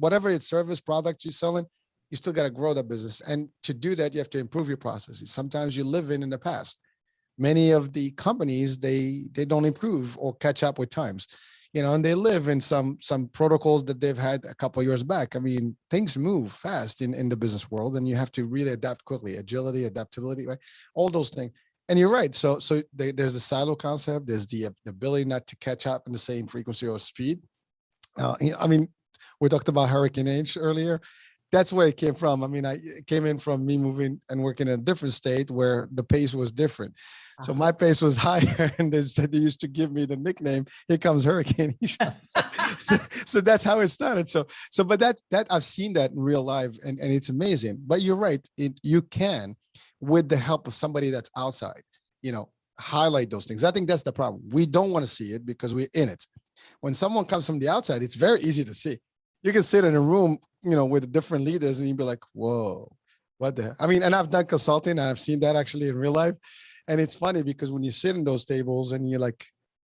Speaker 2: whatever it's service, product you're selling. You still got to grow that business. And to do that, you have to improve your processes. Sometimes you live in the past. Many of the companies, they don't improve or catch up with times, and they live in some protocols that they've had a couple of years back. I mean, things move fast in the business world, and you have to really adapt quickly. Agility, adaptability, right? All those things. And you're right. So there's the silo concept. There's the ability not to catch up in the same frequency or speed. I mean, we talked about Hurricane H earlier. That's where it came from. I mean, it came in from me moving and working in a different state where the pace was different. So my pace was higher, and they used to give me the nickname, "Here comes Hurricane." So that's how it started. But that I've seen that in real life, and it's amazing. But you're right. You can, with the help of somebody that's outside, highlight those things. I think that's the problem. We don't want to see it because we're in it. When someone comes from the outside, it's very easy to see. You can sit in a room, with different leaders, and you'd be like, whoa, what the heck? I mean, and I've done consulting, and I've seen that actually in real life. And it's funny because when you sit in those tables and you're like,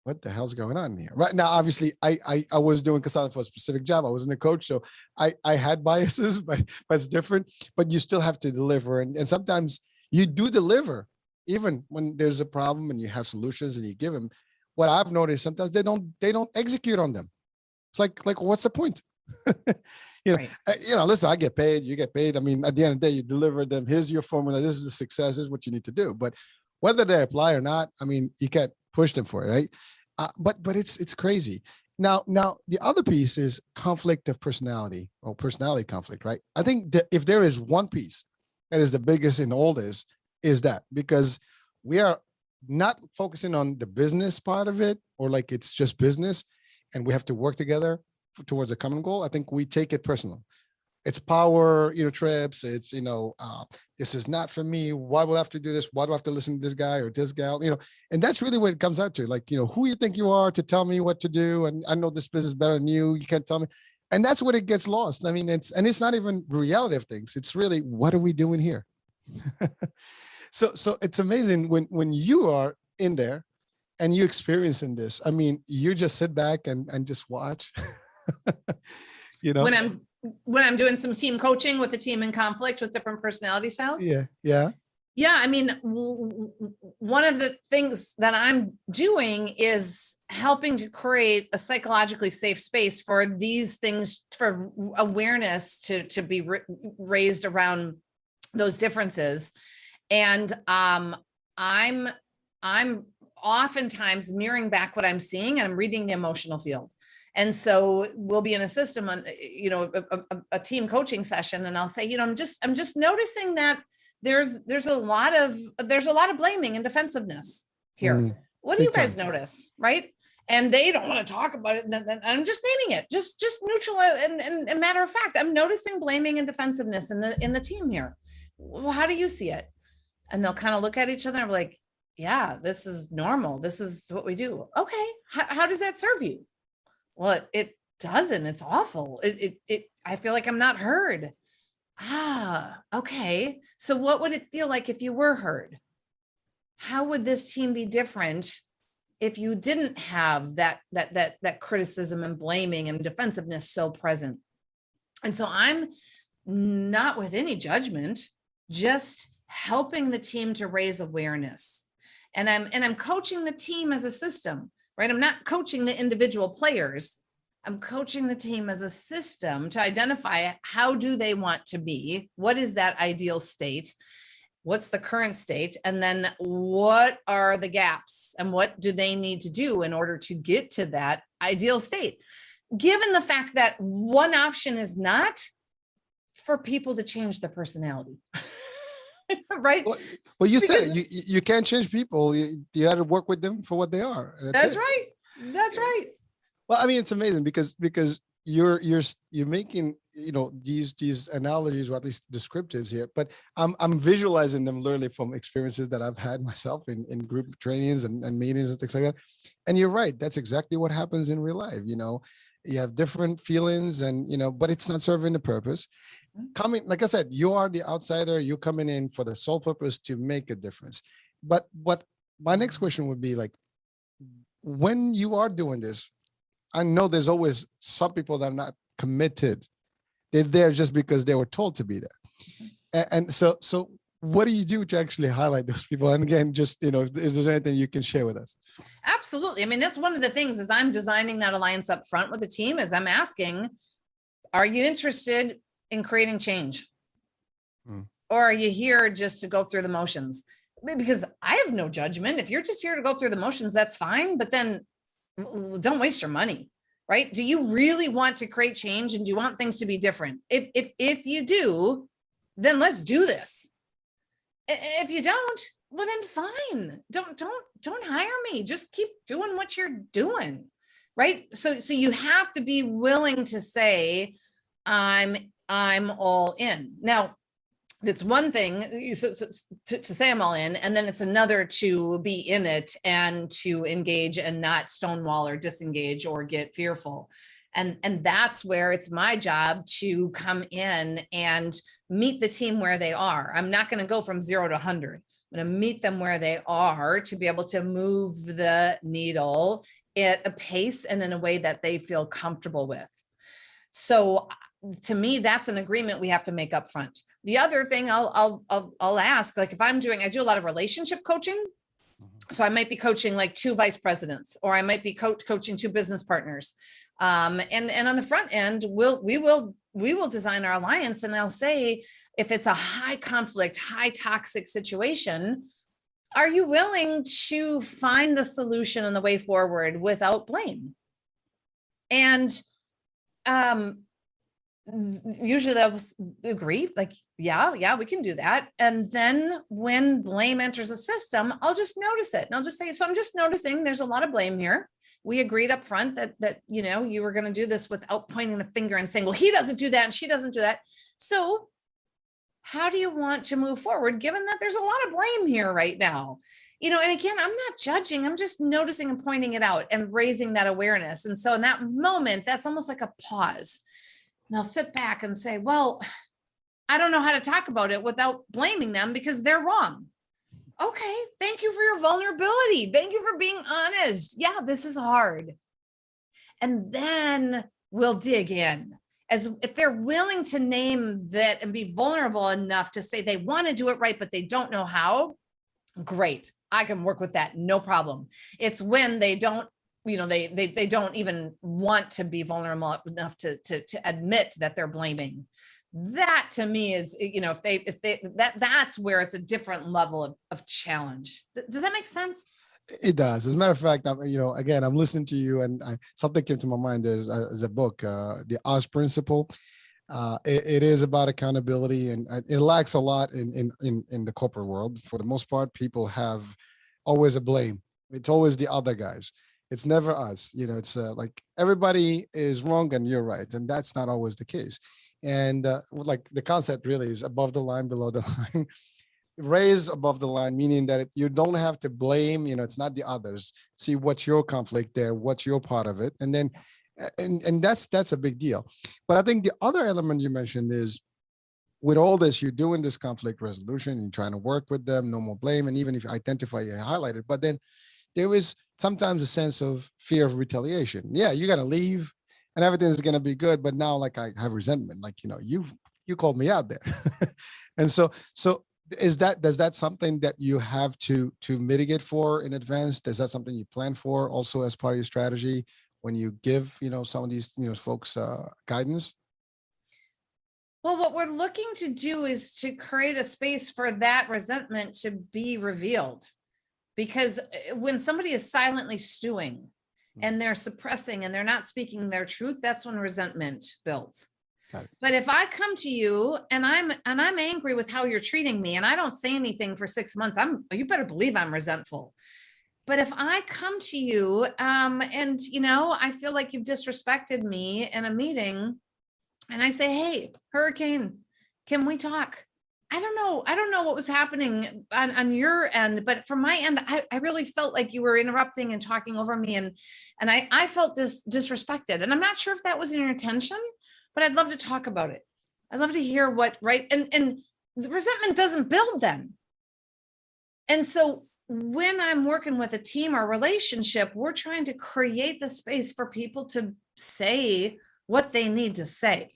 Speaker 2: what the hell's going on here? Right now, obviously, I was doing consulting for a specific job. I wasn't a coach, so I had biases, but it's different. But you still have to deliver. And sometimes you do deliver, even when there's a problem and you have solutions and you give them. What I've noticed, sometimes they don't execute on them. It's like what's the point? Right. Listen, I get paid, you get paid. I mean, at the end of the day, you deliver them. Here's your formula. This is the success. This is what you need to do. But whether they apply or not, I mean, you can't push them for it, right? But it's crazy. Now the other piece is conflict of personality, or personality conflict, right? I think that if there is one piece that is the biggest in all this, is that because we are not focusing on the business part of it, or like it's just business and we have to work together towards a common goal. I think we take it personal. it's power, trips. It's, this is not for me. Why do I have to do this? Why do I have to listen to this guy or this gal? And that's really what it comes out to. Like, who you think you are to tell me what to do. And I know this business better than you. You can't tell me. And that's what it gets lost. I mean, it's not even reality of things. It's really, what are we doing here? So it's amazing when you are in there and you experiencing this. I mean, you just sit back and just watch.
Speaker 3: When I'm doing some team coaching with a team in conflict with different personality styles. Yeah. I mean, one of the things that I'm doing is helping to create a psychologically safe space for these things, for awareness to be raised around those differences. And I'm oftentimes mirroring back what I'm seeing, and I'm reading the emotional field. And so we'll be in a system on, a team coaching session, and I'll say, I'm just noticing that there's a lot of blaming and defensiveness here. What do you guys notice? Right. And they don't want to talk about it. And I'm just naming it, just neutral and matter of fact. I'm noticing blaming and defensiveness in the team here. Well, how do you see it? And they'll kind of look at each other and be like, yeah, this is normal. This is what we do. Okay. How does that serve you? Well, it doesn't. It's awful. I feel like I'm not heard. Okay. So what would it feel like if you were heard? How would this team be different if you didn't have that criticism and blaming and defensiveness so present? And so I'm not with any judgment, just helping the team to raise awareness. And I'm coaching the team as a system, right? I'm not coaching the individual players. I'm coaching the team as a system to identify how do they want to be? What is that ideal state? What's the current state? And then what are the gaps and what do they need to do in order to get to that ideal state? Given the fact that one option is not for people to change their personality. Right?
Speaker 2: Well, you said it. You can't change people. You got to work with them for what they are.
Speaker 3: That's right. That's right.
Speaker 2: Well, I mean, it's amazing because you're making these analogies, or at least descriptives here, but I'm visualizing them literally from experiences that I've had myself in group trainings and meetings and things like that. And you're right. That's exactly what happens in real life. You have different feelings and, but it's not serving the purpose. Like I said, you are the outsider, you're coming in for the sole purpose to make a difference. But what my next question would be like, when you are doing this, I know there's always some people that are not committed. They're there just because they were told to be there. And so what do you do to actually highlight those people? And again, just, if there's anything you can share with us.
Speaker 3: Absolutely. I mean, that's one of the things as I'm designing that alliance up front with the team is I'm asking, are you interested in creating change? Or are you here just to go through the motions? Because I have no judgment. If you're just here to go through the motions, that's fine. But then don't waste your money, right? Do you really want to create change and do you want things to be different? If you do, then let's do this. If you don't, well then fine. Don't hire me. Just keep doing what you're doing, right? So you have to be willing to say, I'm all in. Now, it's one thing to say I'm all in, and then it's another to be in it and to engage and not stonewall or disengage or get fearful. And that's where it's my job to come in and meet the team where they are. I'm not going to go from 0 to 100. I'm going to meet them where they are to be able to move the needle at a pace and in a way that they feel comfortable with. So to me, that's an agreement we have to make up front. The other thing I'll ask, like if I do a lot of relationship coaching. So I might be coaching like 2 vice presidents, or I might be coaching 2 business partners. And on the front end, we will design our alliance, and I'll say, if it's a high conflict, high toxic situation, are you willing to find the solution and the way forward without blame? And usually they'll agree, like, yeah, we can do that. And then when blame enters the system, I'll just notice it. And I'll just say, so I'm just noticing there's a lot of blame here. we agreed up front that you were going to do this without pointing the finger and saying, well, he doesn't do that and she doesn't do that. So how do you want to move forward, given that there's a lot of blame here right now? And again, I'm not judging, I'm just noticing and pointing it out and raising that awareness. And so in that moment, that's almost like a pause. And I'll sit back and say, well, I don't know how to talk about it without blaming them because they're wrong. Okay, thank you for your vulnerability. Thank you for being honest. Yeah, this is hard. And then we'll dig in. As if they're willing to name that and be vulnerable enough to say they want to do it right, but they don't know how, great. I can work with that. No problem. It's when they don't, they don't even want to be vulnerable enough to admit that they're blaming. That to me is, that's where it's a different level of challenge. Does that make sense?
Speaker 2: It does. As a matter of fact, again, I'm listening to you, and something came to my mind. There's a book, The Oz Principle. It is about accountability, and it lacks a lot in the corporate world. For the most part, people have always a blame. It's always the other guys. It's never us. It's like everybody is wrong and you're right, and that's not always the case. And like the concept really is above the line, below the line. Raise above the line, meaning that you don't have to blame, it's not the others. See what's your conflict there, what's your part of it. And then, and that's a big deal. But I think the other element you mentioned is with all this, you're doing this conflict resolution, you're trying to work with them, no more blame. And even if you identify, you highlight it, but then there is sometimes a sense of fear of retaliation. Yeah, you're going to leave and everything's going to be good. But now like I have resentment, like, you called me out there. And so does that something that you have to mitigate for in advance? Is that something you plan for also as part of your strategy when you give, some of these, folks guidance?
Speaker 3: Well, what we're looking to do is to create a space for that resentment to be revealed. Because when somebody is silently stewing and they're suppressing and they're not speaking their truth, that's when resentment builds. But if I come to you and I'm angry with how you're treating me and I don't say anything for 6 months, you better believe I'm resentful. But if I come to you and I feel like you've disrespected me in a meeting and I say, hey, Hurricane, can we talk? I don't know what was happening on your end, but from my end, I really felt like you were interrupting and talking over me and I felt disrespected. And I'm not sure if that was in your intention, but I'd love to talk about it. I'd love to hear right. And the resentment doesn't build then. And so when I'm working with a team or relationship, we're trying to create the space for people to say what they need to say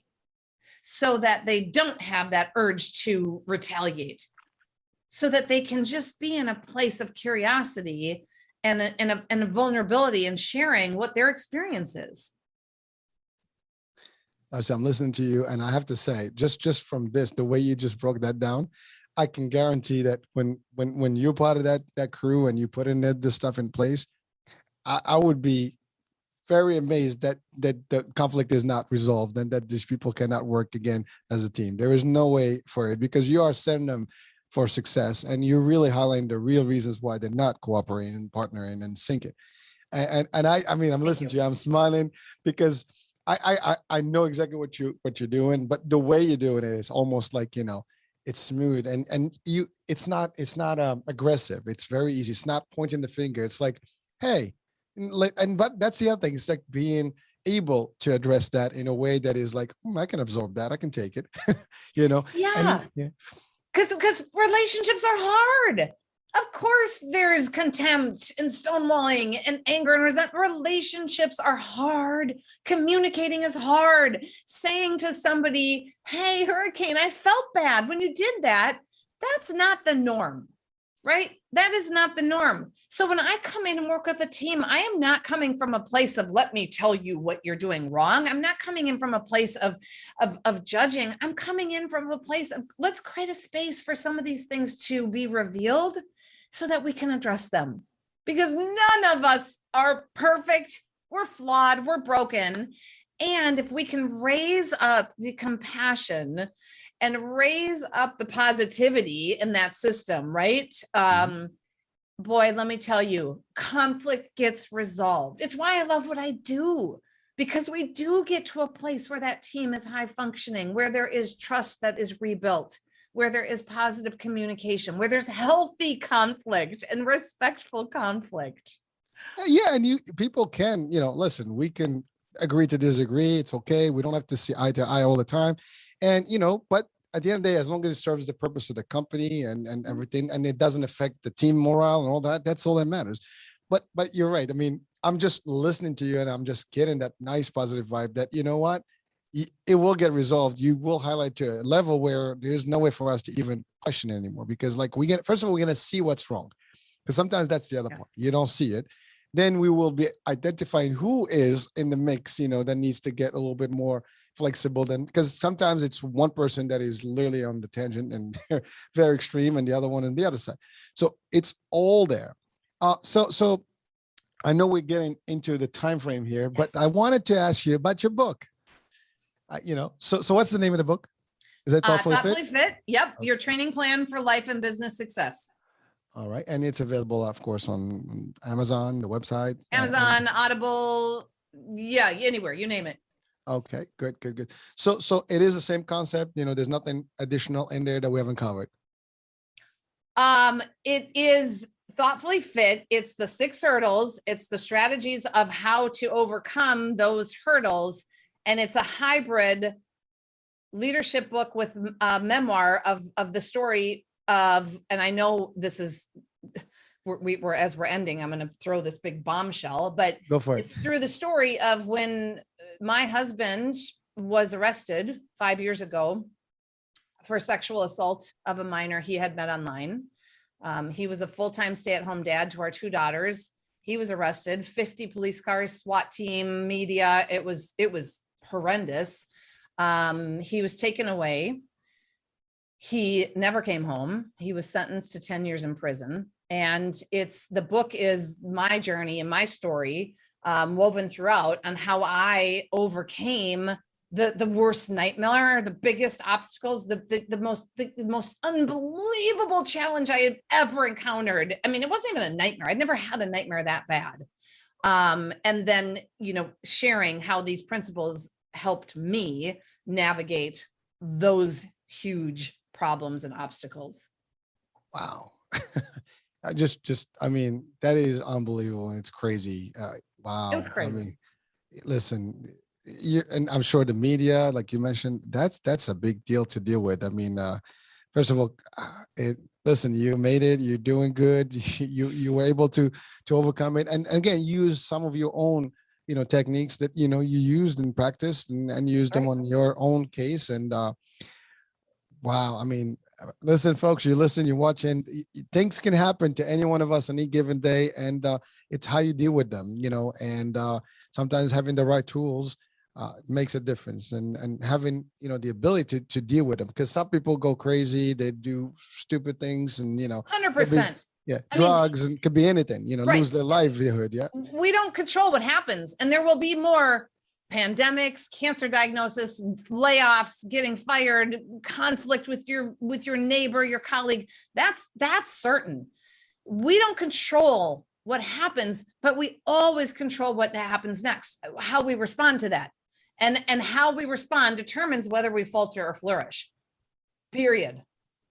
Speaker 3: so that they don't have that urge to retaliate, so that they can just be in a place of curiosity and a vulnerability and sharing what their experience is.
Speaker 2: So I'm listening to you, and I have to say, just from this, the way you just broke that down, I can guarantee that when you're part of that crew and you put in this stuff in place, I would be very amazed that the conflict is not resolved and that these people cannot work again as a team. There is no way for it because you are setting them for success, and you're really highlighting the real reasons why they're not cooperating and partnering and syncing. And I mean, I'm listening to you, I'm smiling because I know exactly what you're doing, but the way you're doing it is almost like, it's smooth and it's not aggressive. It's very easy. It's not pointing the finger. It's like, hey, but that's the other thing. It's like being able to address that in a way that is like, I can absorb that. I can take it,
Speaker 3: Yeah.
Speaker 2: Yeah.
Speaker 3: Because relationships are hard. Of course, there's contempt and stonewalling and anger and resentment. Relationships are hard. Communicating is hard. Saying to somebody, hey, Hurricane, I felt bad when you did that. That's not the norm, right? That is not the norm. So when I come in and work with a team, I am not coming from a place of, let me tell you what you're doing wrong. I'm not coming in from a place of judging. I'm coming in from a place of, let's create a space for some of these things to be revealed so that we can address them, because none of us are perfect. We're flawed, we're broken. And if we can raise up the compassion and raise up the positivity in that system, right? boy, let me tell you, conflict gets resolved. It's why I love what I do, because we do get to a place where that team is high functioning, where there is trust that is rebuilt, where there is positive communication, where there's healthy conflict and respectful conflict.
Speaker 2: Yeah, and people can, listen, we can agree to disagree. It's okay. We don't have to see eye to eye all the time. And, but at the end of the day, as long as it serves the purpose of the company and everything, and it doesn't affect the team morale and all that, that's all that matters. But you're right. I mean, I'm just listening to you and I'm just getting that nice positive vibe that, you know what, it will get resolved. You will highlight to a level where there's no way for us to even question it anymore, because first of all, we're going to see what's wrong, because sometimes that's the other part. You don't see it. Then we will be identifying who is in the mix, that needs to get a little bit more flexible, because sometimes it's one person that is literally on the tangent and they're very extreme, and the other one on the other side. So it's all there. So I know we're getting into the time frame here, but I wanted to ask you about your book. So what's the name of the book? Is that Thoughtfully
Speaker 3: Fit? Yep. Your training plan for life and business success.
Speaker 2: All right. And it's available, of course, on Amazon, the website.
Speaker 3: Amazon, Audible. Yeah, anywhere, you name it.
Speaker 2: Okay, good. So it is the same concept. There's nothing additional in there that we haven't covered.
Speaker 3: It is Thoughtfully Fit. It's the 6 hurdles. It's the strategies of how to overcome those hurdles. And it's a hybrid leadership book with a memoir of the story of, and I know this is, we're as we're ending, I'm going to throw this big bombshell, but
Speaker 2: go for it.
Speaker 3: It's through the story of when my husband was arrested 5 years ago for sexual assault of a minor he had met online. He was a full-time stay-at-home dad to our 2 daughters. He was arrested, 50 police cars, SWAT team, media. It was horrendous. He was taken away. He never came home. He was sentenced to 10 years in prison. And the book is my journey and my story, woven throughout, on how I overcame the worst nightmare, the biggest obstacles, the most unbelievable challenge I had ever encountered. I mean, it wasn't even a nightmare. I'd never had a nightmare that bad. And then, sharing how these principles helped me navigate those huge problems and obstacles.
Speaker 2: Wow. I mean, that is unbelievable. And it's crazy. Wow.
Speaker 3: It was crazy.
Speaker 2: I mean, listen, and I'm sure the media, like you mentioned, that's a big deal to deal with. I mean, first of all, listen, you made it, you're doing good. You were able to overcome it. And again, use some of your own, techniques that, you used and practiced and used them on your own case. And wow. I mean, listen, folks, you listen, you're watching, things can happen to any one of us on any given day. And it's how you deal with them, and sometimes having the right tools makes a difference, and having, the ability to deal with them, because some people go crazy, they do stupid things, and,
Speaker 3: 100%.
Speaker 2: Drugs, and could be anything, lose their livelihood. Yeah.
Speaker 3: We don't control what happens, and there will be more pandemics, cancer diagnosis, layoffs, getting fired, conflict with your neighbor, your colleague. That's certain. We don't control what happens, but we always control what happens next, how we respond to that. And how we respond determines whether we falter or flourish. Period.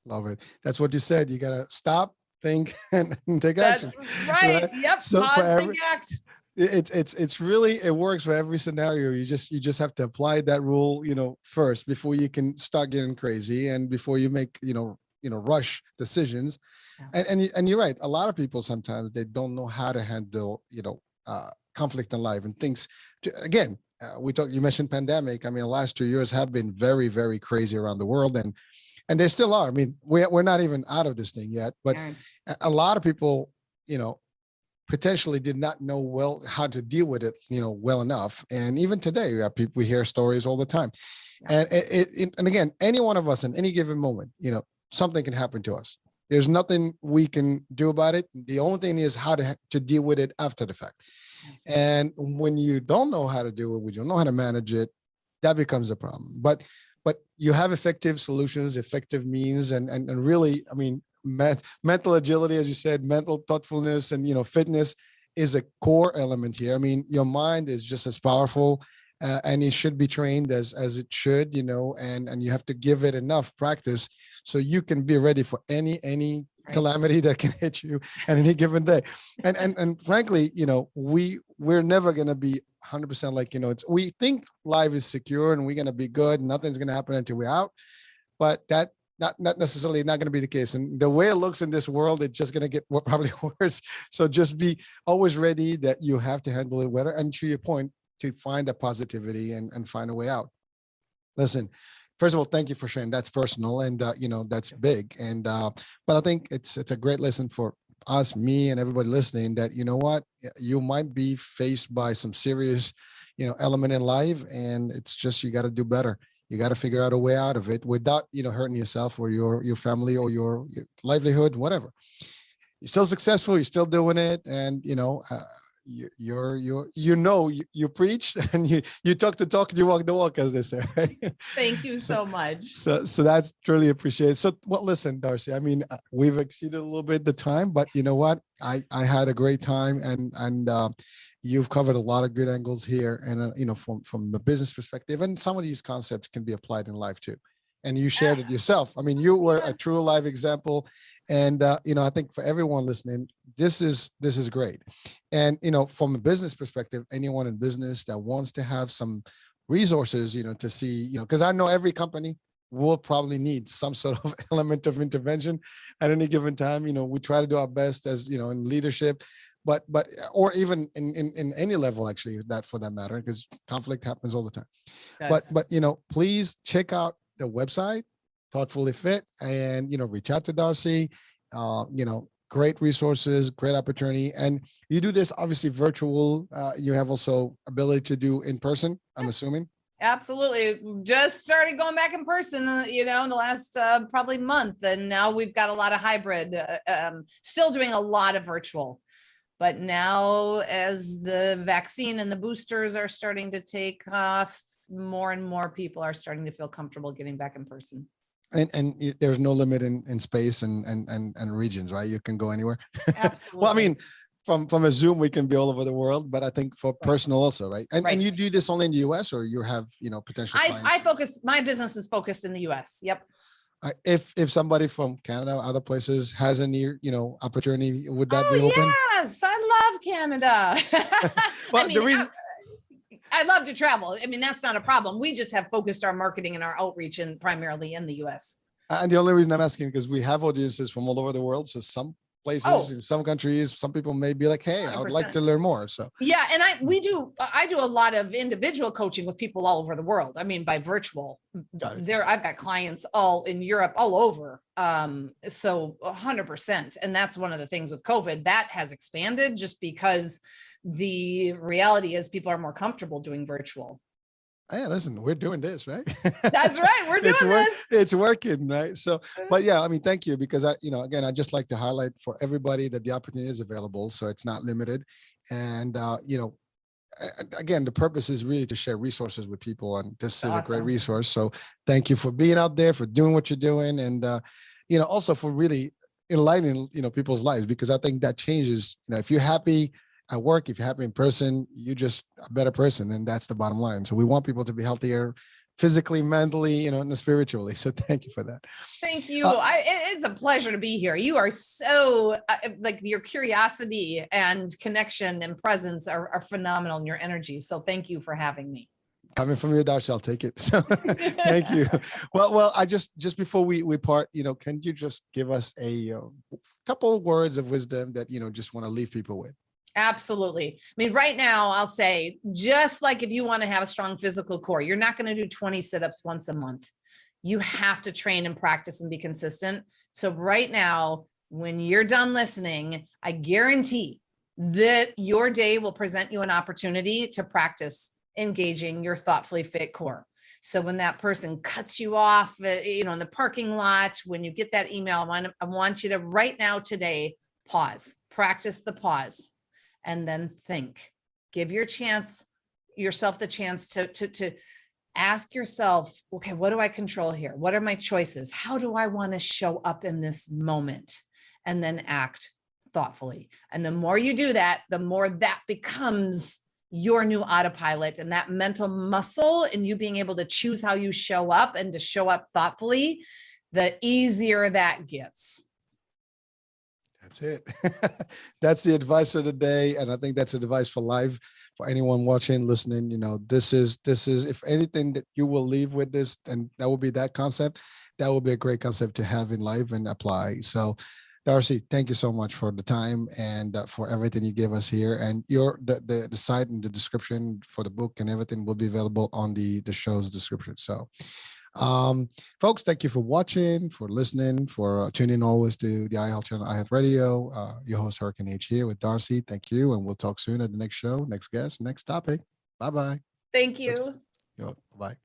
Speaker 2: Love it. That's what you said. You got to stop, think, and take action.
Speaker 3: That's right. Yep.
Speaker 2: So
Speaker 3: pause, think, act.
Speaker 2: It's really, it works for every scenario. You just have to apply that rule, first, before you can start getting crazy, and before you make, rush decisions. Yeah. And you're right. A lot of people, sometimes they don't know how to handle, conflict in life and things. Again, you mentioned pandemic. I mean, the last 2 years have been very, very crazy around the world, and they still are. I mean, we're not even out of this thing yet, but a lot of people, potentially did not know how to deal with it, well enough. And even today, we hear stories all the time. Yeah. And again, any one of us in any given moment, something can happen to us. There's nothing we can do about it. The only thing is how to deal with it after the fact. And when you don't know how to do it, when you don't know how to manage it, that becomes a problem. But you have effective solutions, effective means, and really, I mean, mental agility, as you said, mental thoughtfulness, and fitness is a core element here. I mean, your mind is just as powerful, and it should be trained as it should, and you have to give it enough practice so you can be ready for any calamity that can hit you at any given day. And frankly, we're never going to be 100% like, we think life is secure and we're going to be good. Nothing's going to happen until we're out, but that not necessarily not going to be the case. And the way it looks in this world, it's just going to get probably worse. So just be always ready that you have to handle it better. And to your point, to find that positivity and find a way out. Listen, first of all, thank you for sharing. That's personal, and that's big. And but I think it's a great lesson for us, me, and everybody listening. That you might be faced by some serious, element in life, and it's just you got to do better. You got to figure out a way out of it without hurting yourself or your family or your livelihood, whatever. You're still successful. You're still doing it, and you preach and you talk the talk and you walk the walk, as they say, right?
Speaker 3: Thank you so much.
Speaker 2: So that's truly appreciated. So, well, listen, Darcy, I mean, we've exceeded a little bit the time, but you know what? I had a great time, and you've covered a lot of good angles here, and from the business perspective, and some of these concepts can be applied in life too. And you shared it yourself. I mean, you were a true live example. And, I think for everyone listening, this is great. And, from a business perspective, anyone in business that wants to have some resources, to see, because I know every company will probably need some sort of element of intervention at any given time. We try to do our best as, in leadership, but or even in any level, actually, that for that matter, because conflict happens all the time. Yes. But please check out the website, Thoughtfully Fit, and reach out to Darcy. Great resources, great opportunity. And you do this obviously virtual. You have also ability to do in person, I'm assuming.
Speaker 3: Absolutely. Just started going back in person, in the last probably month. And now we've got a lot of hybrid, still doing a lot of virtual. But now as the vaccine and the boosters are starting to take off, more and more people are starting to feel comfortable getting back in person.
Speaker 2: And there's no limit in space and regions, right? You can go anywhere.
Speaker 3: Absolutely.
Speaker 2: Well, I mean, from a Zoom, we can be all over the world, but I think for personal also, right? And you do this only in the US, or you have, potential clients?
Speaker 3: My business is focused in the US. Yep.
Speaker 2: If somebody from Canada, other places has any, opportunity, would that be open?
Speaker 3: Yes, I love Canada.
Speaker 2: Well, the reason
Speaker 3: I love to travel. I mean, that's not a problem. We just have focused our marketing and our outreach primarily in the US.
Speaker 2: And the only reason I'm asking, because we have audiences from all over the world. So some places, in some countries, some people may be like, hey, 100%. I would like to learn more. So
Speaker 3: yeah. And I do a lot of individual coaching with people all over the world. I mean, by virtual I've got clients all in Europe, all over. So 100%. And that's one of the things with COVID that has expanded, just because the reality is people are more comfortable doing virtual.
Speaker 2: Hey, listen, we're doing this, right?
Speaker 3: That's right. We're doing this.
Speaker 2: It's working, right? So, but yeah, I mean, thank you, because again, I just like to highlight for everybody that the opportunity is available. So it's not limited. And, again, the purpose is really to share resources with people. And this is awesome. A great resource. So thank you for being out there, for doing what you're doing. And, also for really enlightening, people's lives, because I think that changes, if you're happy at work, if you're happy in person, you're just a better person. And that's the bottom line. So we want people to be healthier physically, mentally, and spiritually. So thank you for that.
Speaker 3: Thank you. It's a pleasure to be here. You are so your curiosity and connection and presence are phenomenal in your energy. So thank you for having me.
Speaker 2: Coming from you, Darcy, I'll take it. So thank you. Well, I just before we part, can you just give us a couple of words of wisdom that, just want to leave people with?
Speaker 3: Absolutely. I mean, right now I'll say, just like if you want to have a strong physical core, you're not going to do 20 sit-ups once a month. You have to train and practice and be consistent. So right now, when you're done listening, I guarantee that your day will present you an opportunity to practice engaging your thoughtfully fit core. So when that person cuts you off, in the parking lot, when you get that email, I want you to right now today, pause, practice the pause. And then think, give yourself the chance to ask yourself, okay, what do I control here? What are my choices? How do I want to show up in this moment? And then act thoughtfully. And the more you do that, the more that becomes your new autopilot, and that mental muscle and you being able to choose how you show up and to show up thoughtfully, the easier that gets.
Speaker 2: That's it. That's the advice of the day. And I think that's advice for life for anyone watching, listening. You know, this is, if anything that you will leave with this, and that will be that concept, that will be a great concept to have in life and apply. So Darcy, thank you so much for the time and for everything you gave us here. And the site and the description for the book and everything will be available on the show's description. So folks, thank you for watching, for listening, for tuning always to the iHealth channel, iHealth Radio. Your host, Hurricane H, here with Darcy. Thank you. And we'll talk soon at the next show, next guest, next topic. Bye-bye.
Speaker 3: Thank you.
Speaker 2: Bye.